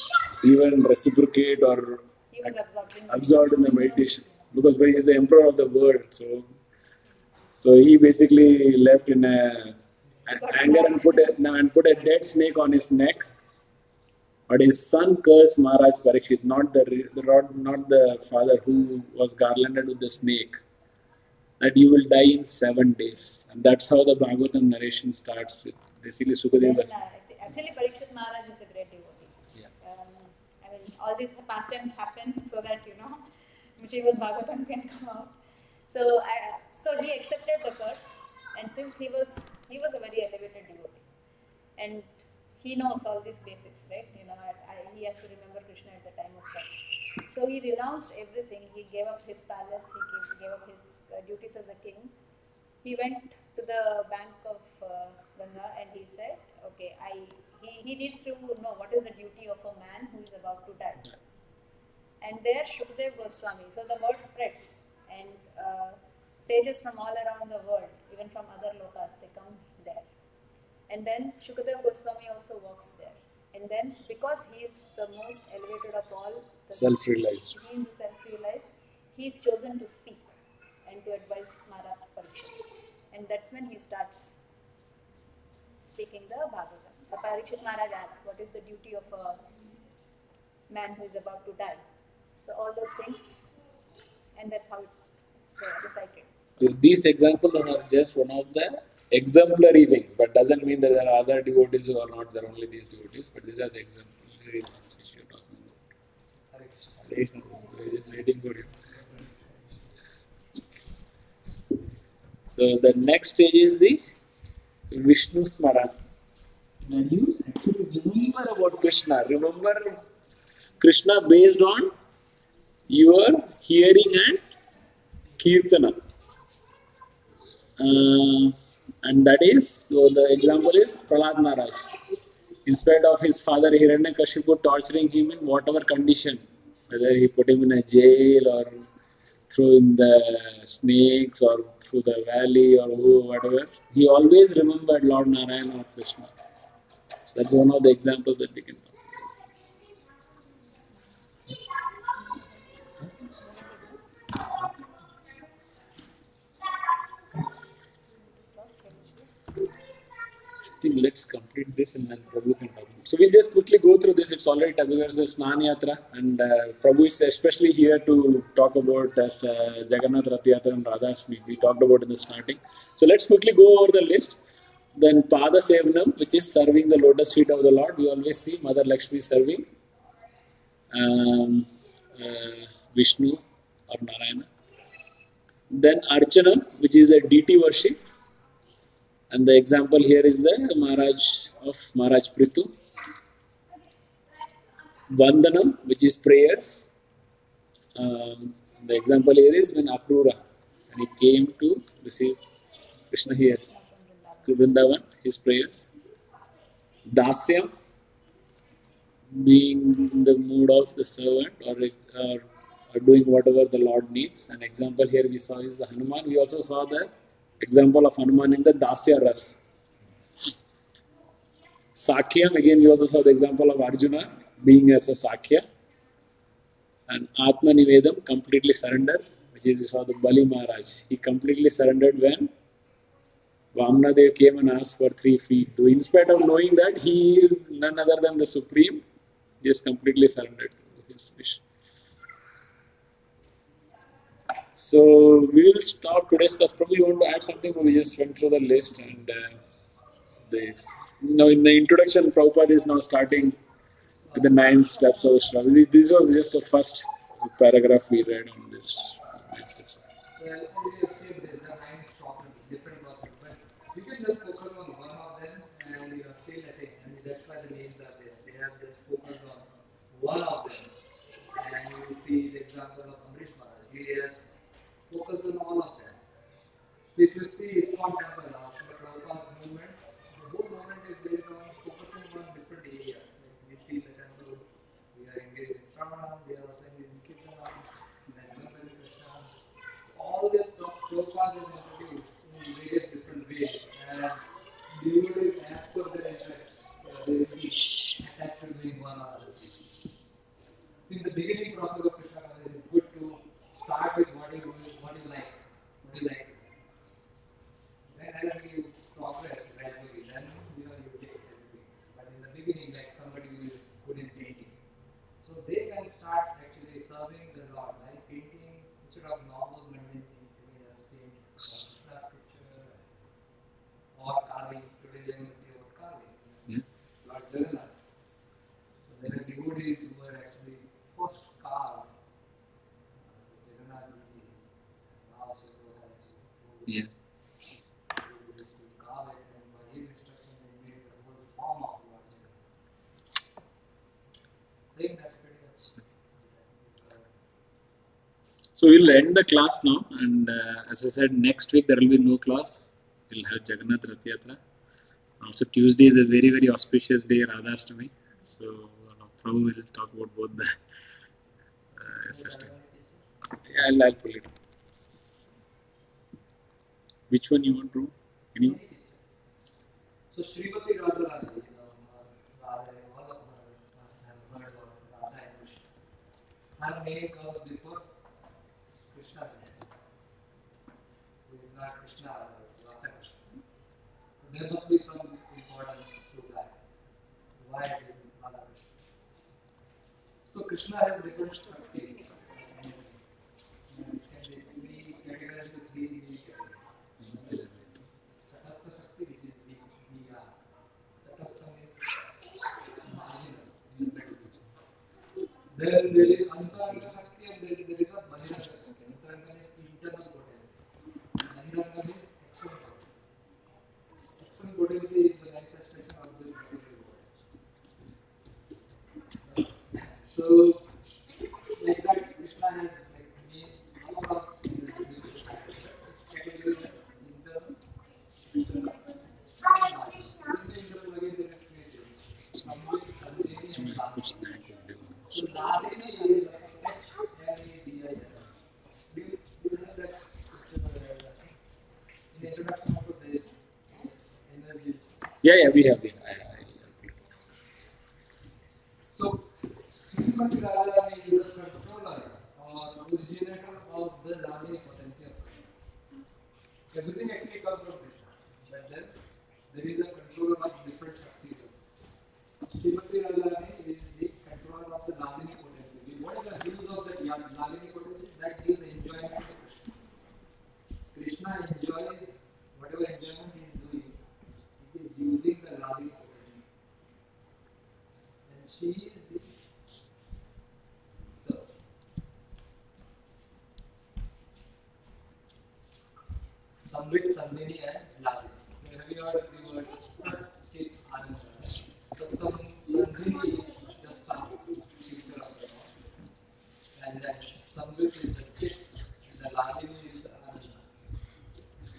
even reciprocate or He was absorbed in the meditation, because he is the emperor of the world. So he basically left in anger and put a dead snake on his neck. But his son cursed Maharaj Parikshit, not the father who was garlanded with the snake, that you will die in 7 days. And that's how the Bhagavatam narration starts with. Basically, Sukadeva. Actually, Parikshit Maharaj is a great devotee. Yeah. I mean, all these pastimes happen so that, Srimad Bhagavatam can come out. So he accepted the curse, and since he was a very elevated devotee, and he knows all these basics, right? He has to remember Krishna at the time of death. So he renounced everything. He gave up his palace. He gave up his duties as a king. He went to the bank of Ganga and he said, "Okay, he needs to know what is the duty of a man who is about to die." And there, Shukadeva Goswami. So the word spreads, and sages from all around the world, even from other lokas, they come there. And then Shukadeva Goswami also works there. And then, because he is the most elevated of all, Self-realized. He is self-realized. He is chosen to speak and to advise Maharaj Parikshit. And that's when he starts speaking the Bhagavatam. So Parikshit Maharaj asks, what is the duty of a man who is about to die? So all those things, and that's how it's recited. These examples are just one of the exemplary things, but doesn't mean that there are other devotees who are not there, only these devotees, but these are the exemplary ones which you are talking about. Hare Krishna. We are just waiting for you. So the next stage is the Vishnu Smaran. When you actually remember about Krishna, remember Krishna based on your hearing and Kirtana. And that is, so the example is Prahlad Maharaj. In spite of his father Hiranyakashipu torturing him in whatever condition, whether he put him in a jail or threw in the snakes or through the valley or whatever, he always remembered Lord Narayana or Krishna. So that's one of the examples that we can talk. I think let's complete this and then Prabhu can talk. So we'll just quickly go through this. It's already towards the Snan Yatra, and Prabhu is especially here to talk about Jagannath Rath Yatra and Radhashtami. We talked about in the starting. So let's quickly go over the list. Then Pada Sevanam, which is serving the lotus feet of the Lord. We always see Mother Lakshmi serving Vishnu or Narayana. Then Archana, which is the deity worship. And the example here is the Maharaj of Maharaj Prithu. Vandanam, which is prayers. The example here is when Akrura, when he came to receive Krishna here, to Vrindavan, his prayers. Dasyam, being in the mood of the servant or doing whatever the Lord needs. An example here we saw is the Hanuman. We also saw the example of Hanuman in the Dasya Ras. Sakyam, again, we also saw the example of Arjuna being as a Sakya. And Atma Nivedam, completely surrender, which is we saw the Bali Maharaj. He completely surrendered when Vamnadev came and asked for 3 feet. So in spite of knowing that he is none other than the Supreme, he has completely surrendered to his wish. So we will stop today's class. Probably you want to add something, but we just went through the list and this. Now in the introduction, Prabhupada is now starting with the 9 steps of Shravan. This was just the first paragraph we read on this 9 steps. So as you have said, there's a 9 process, different process, but you can just focus on one of them and you are still at it, and that's why the names are there. They have just focused on one of them, and you will see the example of Amrish Maharaj. He has focused on all of them. So if you see ISKCON temple, Srila Prabhupada's movement, the whole movement is based on focusing on different areas. Like we see the temple, we are engaged in Sravanam, we are also engaged in Kirtanam, then Gandhari Krishna. All this Prabhupada is introduced in various different ways, and devotees as per their interest, they will be attached to doing one or other thing. So in the beginning process of Krishna consciousness, it's good to start with what you like. Then as you progress gradually, then you take everything. But in the beginning, like somebody who is good in painting, so they can start actually serving the Lord, like painting instead of normal mundane things. They may just paint Krishna's picture or carving. Today they will say about carving. Lord Jagannath. So there are devotees who are actually first carved Jagannath deities. Now so Yeah. So we'll end the class now, and as I said, next week there will be no class. We'll have Jagannath Rath Yatra. Also Tuesday is a very, very auspicious day, Radhastami. So probably we'll talk about both the festivals. Yeah, I'll pull it. Which one you want to? Any? So Srimati Radharani, Radha, all of us have heard about Radha and Krishna. Her name comes before Krishna name. It is not Krishna Radha, it's Radha Krishna. So there must be some importance to that. Why it is Radha Krishna. So Krishna has different shaktis. It can be categorized into 3 main categories. Tatastha Shakti, which is the Tatastha is marginal in the middle. Then there is Antaranga Shakti and there is a Bahiranga Shakti. Antaranga is internal potency. Bahiranga is external potency. External potency is the manifestation of this material world. So, like that, Krishna has like all of these categories internal, external. So Ladini is like H-L-A-D-I-N. Do you have that in the introduction also there is energies. Yeah, we have. So Srimati Radharani is the controller or originator of the Ladini potency of Krishna. Everything actually comes from Krishna, but then there is a controller of different Shaktis. Srimati Radharani is the controller of the Ladini potency. What is the use of that Ladini potency? That gives enjoyment to Krishna. Krishna enjoys whatever enjoyment he is doing, it is using the Ladini potency. And she is the serf. Samvit, Sandhini and Ladini. So have you heard the word Chit Ananda? So Sandhini is the sun, sister of the Lord. And then Samvit is the Chit and the Ladini is the Ananda.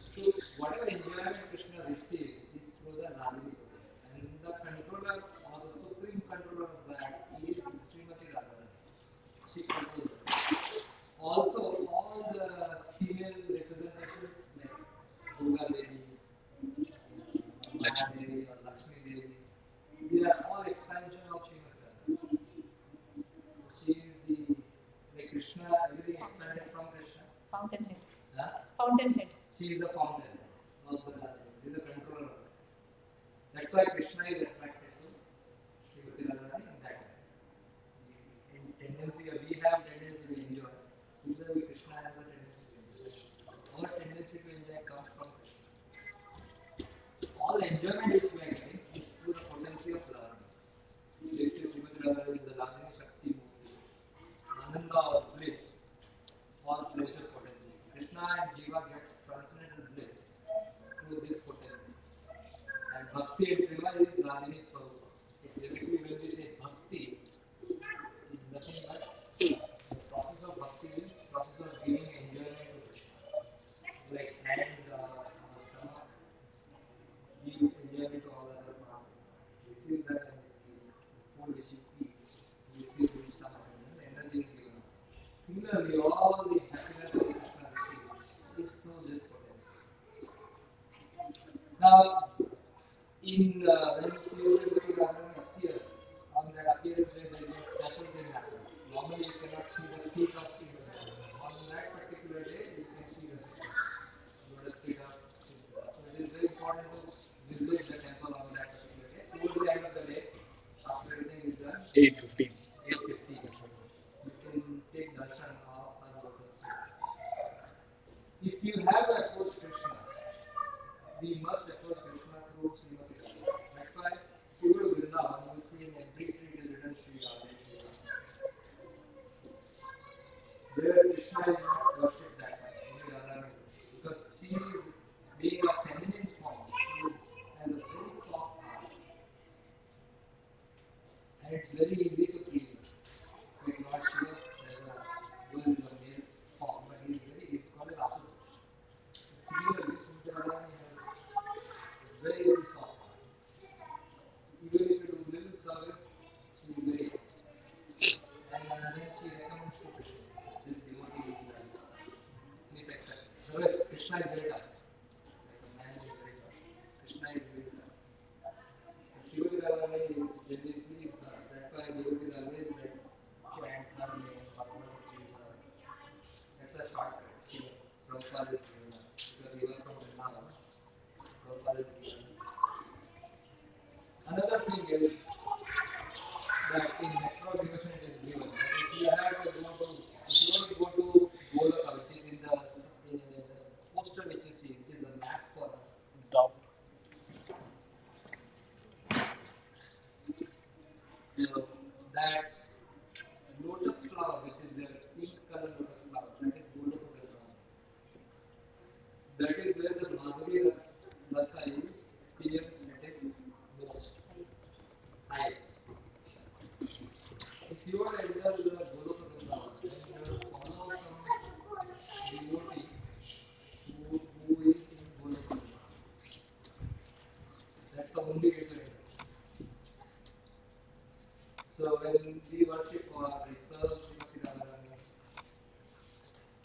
So whatever enjoyment Krishna receives is through the Ladini potency. And the controller or the supreme controller of that is Srimati Radharani. She controls that. expansion of Srimati Radharani. She is the like Krishna, everything expanded from Krishna. Fountainhead. Huh? Fountainhead. She is a fountain of the Radharani. She is a controller. That's why Krishna is attracted to Srimati Radharani in that way. In tendency, we have tendency to enjoy. Similarly, Krishna has a tendency to enjoy. Our tendency to enjoy comes from Krishna. All enjoyment which we are getting is through the potency of Radharani. This is Srimati Radharani is the Radharani Shakti Murti. Ananda or bliss or pleasure potency. Krishna and Jiva gets transcendental bliss through this potency. And Bhakti and Prema is Radharani Swarupa. So basically when we say Bhakti, it's nothing but the process of Bhakti means process of giving enjoyment to Krishna. Like hands or stomach gives enjoyment to all other parts. Receive that and the food which you eat, receive in stomach and then energy is given. Similarly, all the happiness that Krishna receives is through this potency. Now, when Srimati Radharani appears, on that appearance there is a special thing happens. Normally you cannot see the feet of Srimati Radharani. On that particular day, you can see the feet of Srimati Radharani. So it is very important to visit the temple on that particular day. Towards the end of the day, after everything is done, 8:15. 8:50, you can take darshan of her lotus feet. If you have approached Krishna, we must approach Krishna through Srimati Radharani. That's why if you go to Vrindavan, you will see in every tree is written Sri Radha. There Krishna is not worshipped that way, only Radharani. Because she is being a feminine form, she has a very soft heart. And it's very easy to please her. Like Lord Shiva, there's a girl in a male form, but he's called as Asutosh. Similarly, Srimati Radharani has very, very soft heart. Even if you do little service, she is very happy. And then she recommends to Krishna, this devotee is nice. Please accept. Otherwise, Krishna is very tough. Like a man is very tough. Krishna is very tough. Srimati Radharani is generally pleased her. That's why devotee always like chant her name, Bhagavad Gita. That's a shortcut. Prabhupada is giving us. Because he was from Vrindavan. Prabhupada is giving us. Another thing is that in metro devotion it is given. If you have to go to, Goloka, which is in the poster which you see, which is a map for us. Top. So that lotus flower, which is the pink color lotus flower, that is Goloka Vrindavan. That is where the Madhuri Rasa is experienced at its most highest. If you are to enter the Goloka Vrindavan, then you have to follow some devotee who is in Goloka Vrindavan. That's the only way to enter. So when we worship or we serve Srimati Radharani,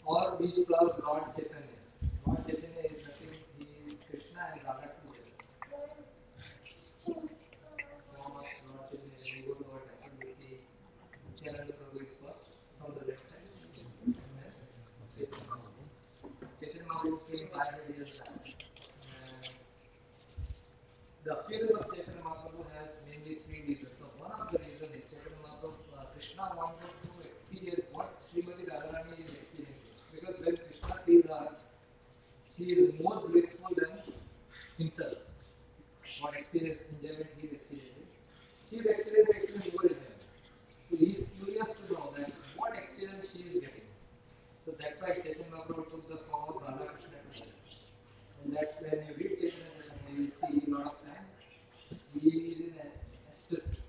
or we serve Lord Chaitanya. Lord Chaitanya is nothing, he is Krishna and Radha together. Form of Lord Chaitanya, we go to our temple, we see Nityananda Prabhu is first from the left side, and then Chaitanya Mahaprabhu. Chaitanya Mahaprabhu came 500 years back. The appearance of Chaitanya Mahaprabhu has mainly three reasons. So one of the reasons is Chaitanya Mahaprabhu, Krishna wanted to experience what Srimati Radharani is experiencing. Because when Krishna sees her, she is more blissful than himself. What experience, enjoyment he is experiencing. She is experiencing actually more enjoyment. So he is curious to know that what experience she is getting. So that's why Chaitanya Mahaprabhu took the form of Radha Krishna together. And that's when you read Chaitanya Mahaprabhu, you see a lot of time. He is in an ecstasy.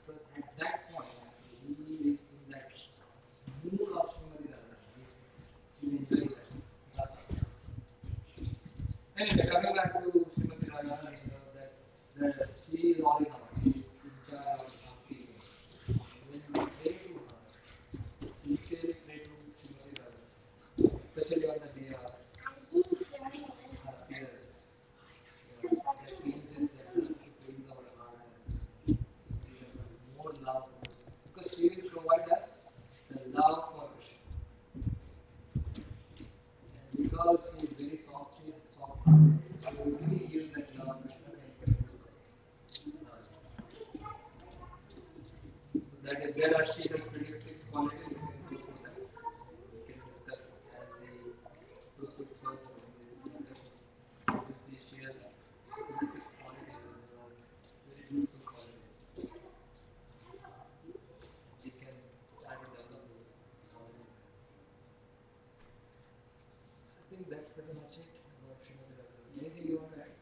So at that point, actually, he is in that mood of Srimati Radharani. He is enjoying that rasa. Anyway, coming back to Srimati Radharani, that she is all in all. there are she has 26 qualities in this book that we can discuss as we proceed further in these discussions. You can see she has 26 qualities and they are very beautiful qualities. We can try to develop those qualities. I think that's pretty much it about Srimati Radharani. Anything you want to add?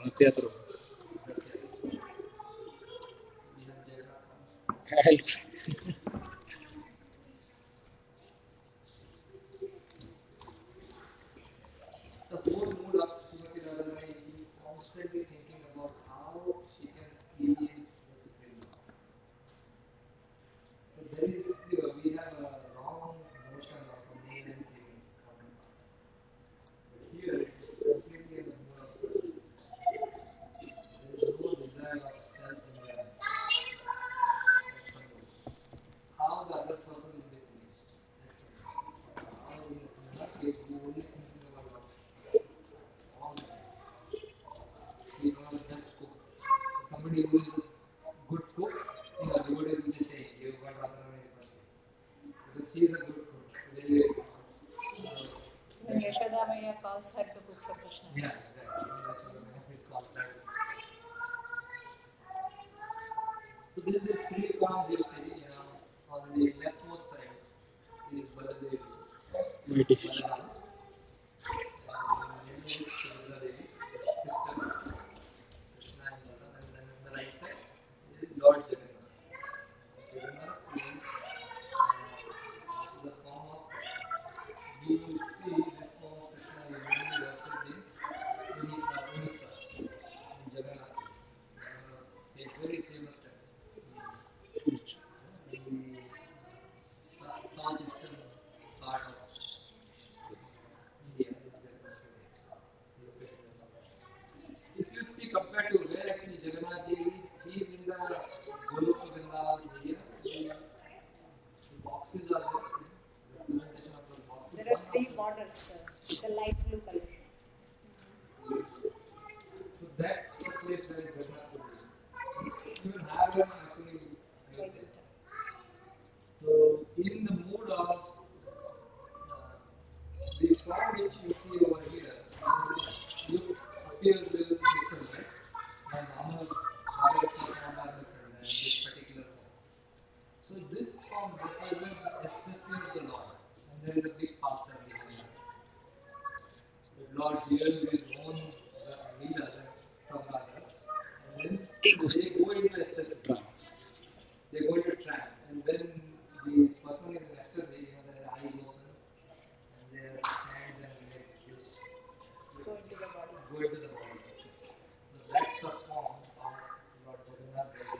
Rathayatra. Okay. You have Jagannath. Help. The whole mood of Srimati Radharani is constantly thinking about how she can please the Supreme Lord. So there is, we have a wrong notion of a male and female counterpart. But here it's completely in the mood of service. There is no desire of self-enjoyment. That's the mood. How the other person will be pleased. That's the mood. How in that case, we only thinking about what all the time. We are the best cook. Somebody who is a good cook, devotees will be saying, you got Radharani's person. Because she is a good cook. Very, very good. When Yashoda Maya calls her to cook for Krishna. Yeah, exactly. We call that. So this is the three forms you see, on the leftmost side is Baladevi, Mighty. Balaram, and then is Subhadra Devi, sister, Krishna and Balaram, and then on the right side is Lord Jagannath. Jagannath is a form of, you will see this form of Krishna is mainly worshipped in Odisha, in Jagannath, a very famous temple. In the southeastern part of India is Jagannath located in the southeast. If you see compared to where actually Jagannath Ji is, he is in the Goloka Vrindavan area. The boxes are there, representation of the boxes. There are three borders, the light blue color. So that's the place where Jagannath is. You will have them actually right there. So in the mood of the form which you see over here, appears a little different, right? My normal Bhagavad form are different than this particular form. So this form represents the ecstasy of the Lord, and there is a big pastor behind that. So the Lord hears his own leela from others, and then they go into ecstasy. Trance. They go into trance, and when the person is in ecstasy, their eyes open and their hands and legs just Go into the body. go into the body. So that's the form of Lord Jagannath Devi.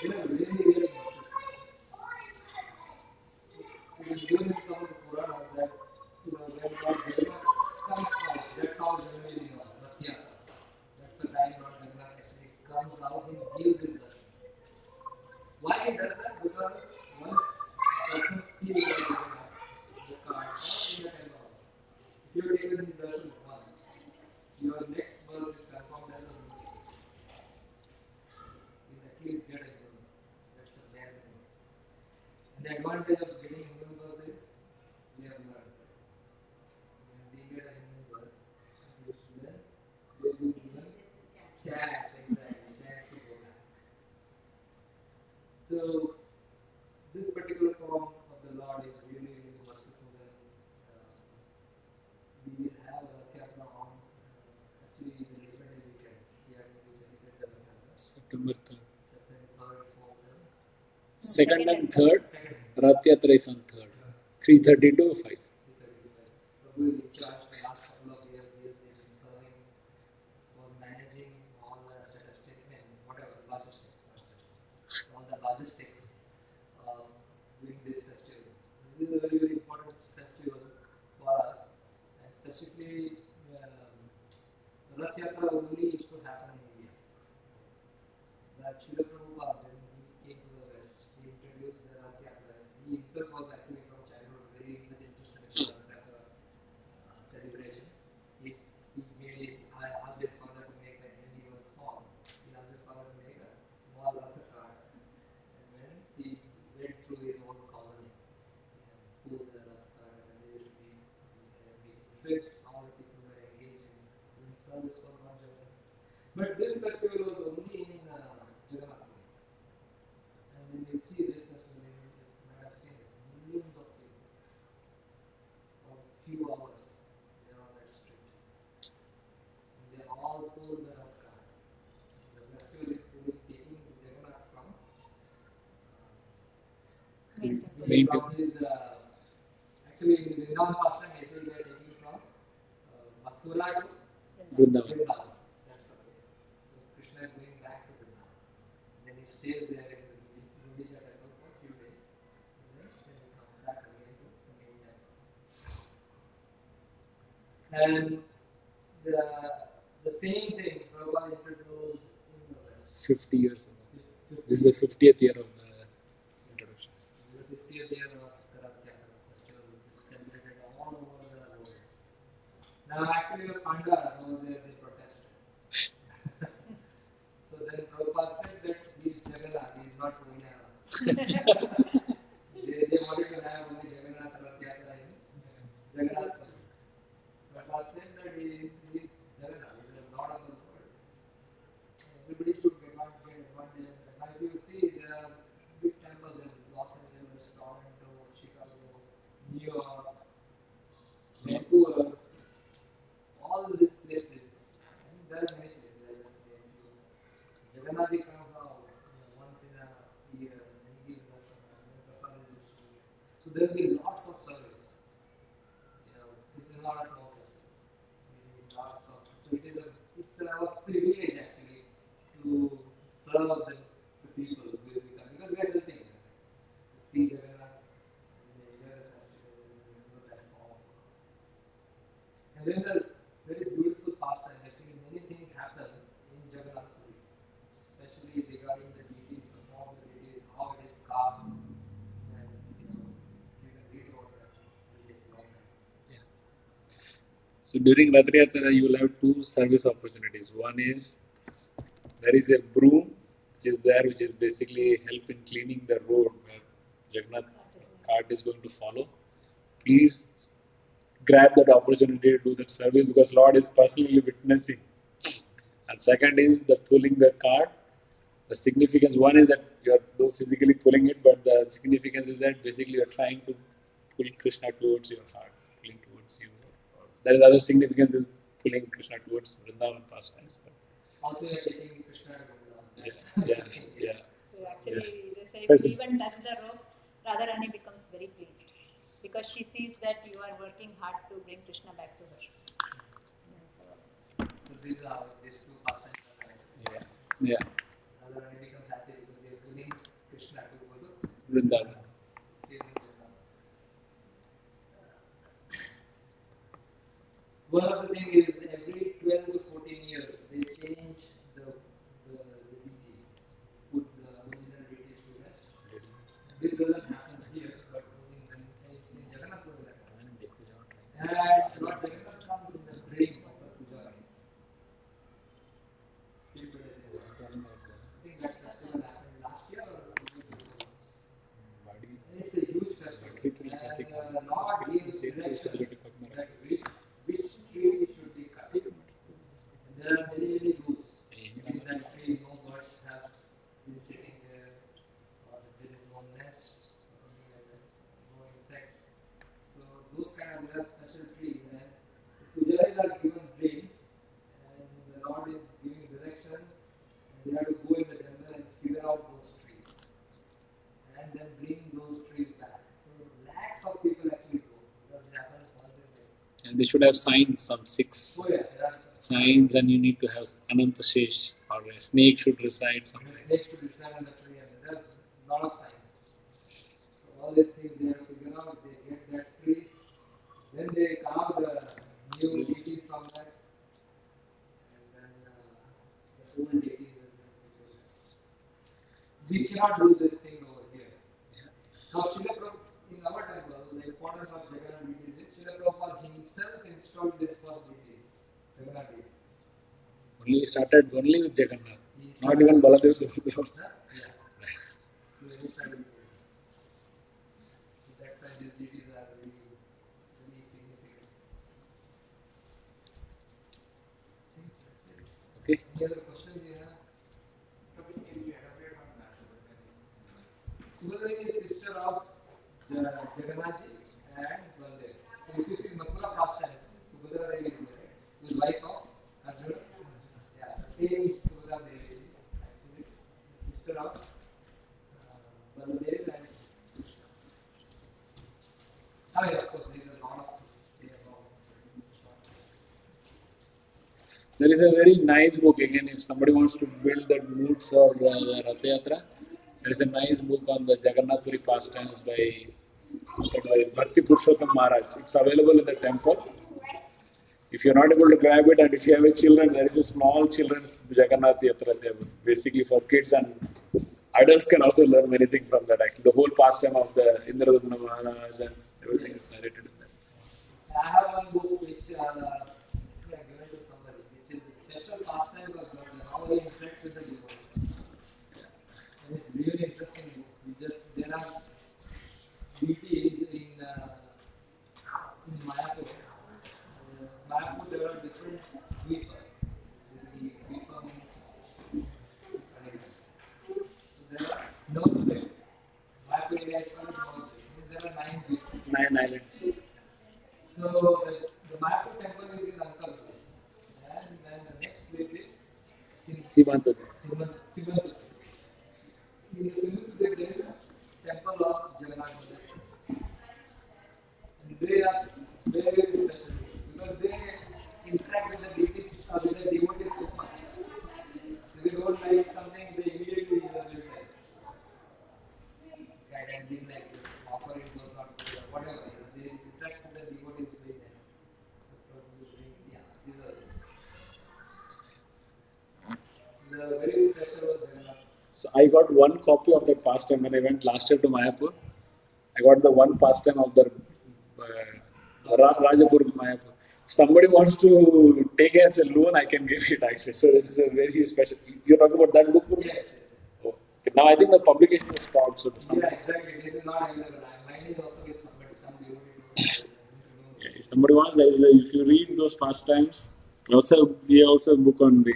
They are really, really merciful. It is given in some of the Puranas that when Lord Jagannath comes out, that's how generally we know Rath Yatra. That's the time Lord Jagannath actually comes out and gives his darshan. Why he does that? Because once a person sees Lord Jagannath, the card, or in the temple also, if you have taken his darshan once, your next birth is confirmed as a Murti. You will at least get a human birth. That's a bare minimum. And the advantage of getting a human birth is we have learned. When we get a human birth, we should learn, they will be given chance, exactly, chance to go back. So this particular form of the Lord is really, really merciful, and we will have Rath Yatra on actually the Labor Day weekend. We are going to celebrate the Rath Yatra. September 3rd. September 3rd, 4th, and 2nd and 3rd. 2nd. Rath Yatra is on 3rd. 3:30 to 5. Prabhu is in charge for the last couple of years. He has been serving for managing all the statistics and whatever, logistics, not statistics, all the logistics during this festival. This is a very, very important festival for us, and specifically Rath Yatra only used to happen in India. That Srila Prabhupada, when he came to the West, he introduced the Rath Yatra. He himself was actually from childhood very much interested in the Rath Yatra celebration. He made his, I asked his father to make, when he was small, he asked his father to make a service for one Jagannath. But this festival was only in Jagannath Puri. And when you see this festival, you might have seen millions of people for a few hours. They are on that street. And they all pull the cart. The festival is taking Jagannath from Main from his actually in Vrindavan pastime, they say they are taking from Mathura to Vrindavan. Vrindavan. That's okay. So Krishna is going back to Vrindavan. Then he stays there in the Rudisha temple for a few days. And then he comes back again to the main temple. And the same thing Prabhupada introduced in the West. 50 years ago. 50 This is the 50th year of the introduction. The 50th year of the Rath Yatra festival, which is celebrated all over the world. Now, actually, the Pandavas over there they protested. So then Prabhupada said that he is Jagannath, he is not Vinaya. They wanted to have only Jagannath Rath Yatra in Jagannath. Prabhupada said that he is Jagannath, he is the Lord of the world. Everybody should get advantage. Now, if you see, there are big temples in Los Angeles, Toronto, Chicago, New York, Vancouver, all these places. And there are many places. I just name a few. Jagannath comes out once in a year, and he gives darshan, and then Prasad is distributed. So there will be lots of service. This is not a small festival. Lots of. So it's our privilege actually to serve the people because we are helping them. To see Jagannath and enjoy the festival and enjoy that form. And there is a very beautiful pastime. Actually, many things happen in Jagannath Puri, especially regarding the deities, the form of the deities, how it is carved, and you can read about that. It'll take a long time. So during Rath Yatra, you will have two service opportunities. One is there is a broom which is there, which is basically help in cleaning the road where Jagannath cart is going to follow. Please grab that opportunity to do that service because Lord is personally witnessing. And second is the pulling the cart. The significance, one is that you are though physically pulling it, but the significance is that basically you are trying to pull Krishna towards your heart, pulling towards you. There is other significance is pulling Krishna towards Vrindavan pastimes. Also, you are taking Krishna to Vrindavan. Yes, yeah. So actually, they say First- if you even touch the rope, Radharani becomes very pleased because she sees that you are working hard to bring Krishna back to her. So these are these two pastimes are nice. Yeah, Radharani becomes happy because he is bringing Krishna to Vrindavan. One of the things is every 12 to 14 years they change the deities, put the original deities to rest. This doesn't happen here, but in Jagannath Puri that happens. And Lord Jagannath comes in the dream of the pujaris. I think that festival happened last year or 2 years ago. It's a huge festival. And Lord gives direction that which tree should be cut. And there are many rules. In that tree, no birds have been sitting there, or there is no nest, or something like that, no insects. So those kind of there are special trees, and the pujaris are given dreams, and the Lord is giving directions, and they have to go in the jungle and figure out those trees, and then bring those trees back. So lakhs of people actually go because it happens once in a day. And they should have signs, some 6 Oh yeah, there are signs, and you need to have Ananta Shesh or a snake should reside the somewhere. snake should reside on the tree, and there are a lot of signs. So all these things they have to figure out. They get that trees, then they carve the new deities from that, and then the old deities will then be rest. We cannot do this thing over here. Now, Srila Prabhupada, in our temple, the importance of Jagannath deities is Srila Prabhupada himself installed these first deities, Jagannath deities. Only started only with Jagannath, He not even Baladev Subhadra. Yeah. So he started with it. So that's why these deities are very, very significant. Okay. Any other questions you have? Can you elaborate on that? Subhadra is sister of Jagannath and Baldev. So if you see Mathura pastimes, Subhadra Devi is there, who is wife of Arjuna. Yeah, the same Subhadra Devi is actually the sister of Baldev and I mean, of course, there is a lot of things to say about There is a very nice book again. If somebody wants to build that mood for the Rath Yatra, there is a nice book on the Jagannath Puri pastimes by Bhakti Purushottam Maharaj. It's available in the temple. If you're not able to grab it, and if you have a children, there is a small children's Jagannath Yatra there, basically for kids, and adults can also learn many things from that. Actually, the whole pastime of the Indradumna Maharaj and everything is narrated in that. I have one book which I given to somebody, which is special pastimes of God and how he interacts with the devotees. And it's really interesting book. There are deities in Mayapur. Mayapur there are different dweepas. The dweepa means 6 islands. So there are no dweepa. Mayapur area is called no dweepa. There are 9 dweepas. 9 islands. So the Mayapur temple is in Ankal, and then the next place is Simantadu. Simantadu. In the Simantadu there is a temple of Jagannath. And they are very special because they interact with the deities or with the devotees so much. So they don't like something, they immediately will like guide and be like this, offer it was not good or whatever. They interact with the devotees very nicely. So probably, yeah, these are very special Jagannath. So I got one copy of that pastime when I went last year to Mayapur. I got the one pastime of the Rajapur Mayapur. If somebody wants to take as a loan, I can give it actually. So it's a very special. You're talking about that book? Yes. Oh. Okay. Now I think the publication is stopped. So Yeah, exactly. This is not available. Mine is also with somebody, some devotee. yeah, if somebody wants, there is if you read those pastimes, we also have a book on the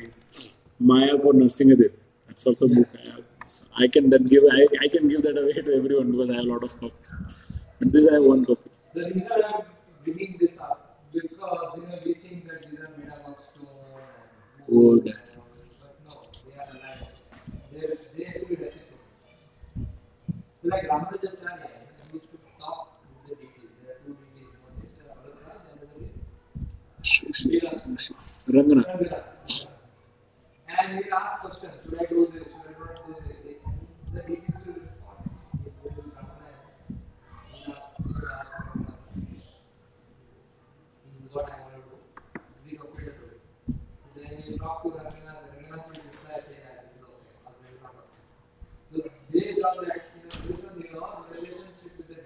Mayapur Narsingadev. That's also a book I have. So I can then give I can give that away to everyone because I have a lot of copies. But this I have one copy. The reason I'm bringing this up because we think that these are made up of stone and Wood. and all this, but no, they are alive. They actually reciprocate. So like Ramanujacharya used to talk with the deities. There are 2 deities. One is Balakraj and the other is Ranganath. Ranganath. And he asked questions, should I do this, should I not do this? The deities will respond. If there is Ramana, he will ask Ramana, this is what I want to do. Is it okay to do it? So then you talk to Ranganath, Ranganath will reply saying that this is okay, or this is not okay. So based on that, based on your relationship with the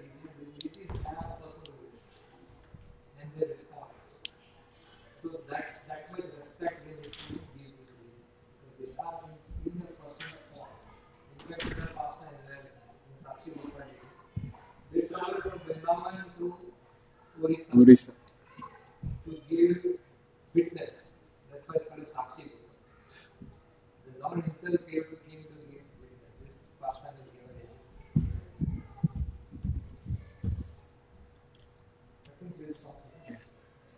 deities have personal relationship. And they respond. So that much respect they need to give to the deities. Because they are in their personal form. In fact, in the past time, in Sakshi Gopal days, they traveled from Vrindavan to Orissa to give witness. That's why it's called Sakshi Gopal. The Lord himself came to give witness. This pastime is given here. I think we'll stop here.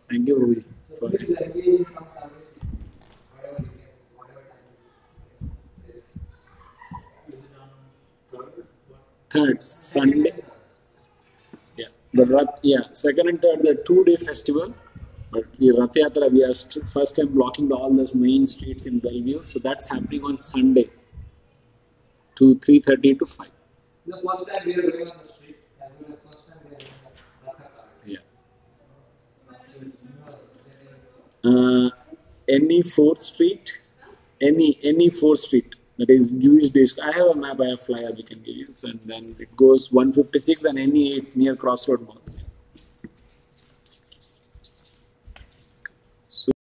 Thank you, Prabhuji. So please engage in some service, whatever you can, whatever time you can. Is it on Third Sunday. Yeah, but second and third, the 2-day festival. But the Rath Yatra, we are first time blocking all those main streets in Bellevue. So that's happening on Sunday, to 3:30 to 5. The first time we are going on the street, as well as first time we are going on the Ratha car. Yeah. There is Any 4th street, any 4th street, that is Jewish Day. I have a map, I have a flyer we can give you. So, and then it goes 156 and any 8 near Crossroad Mall.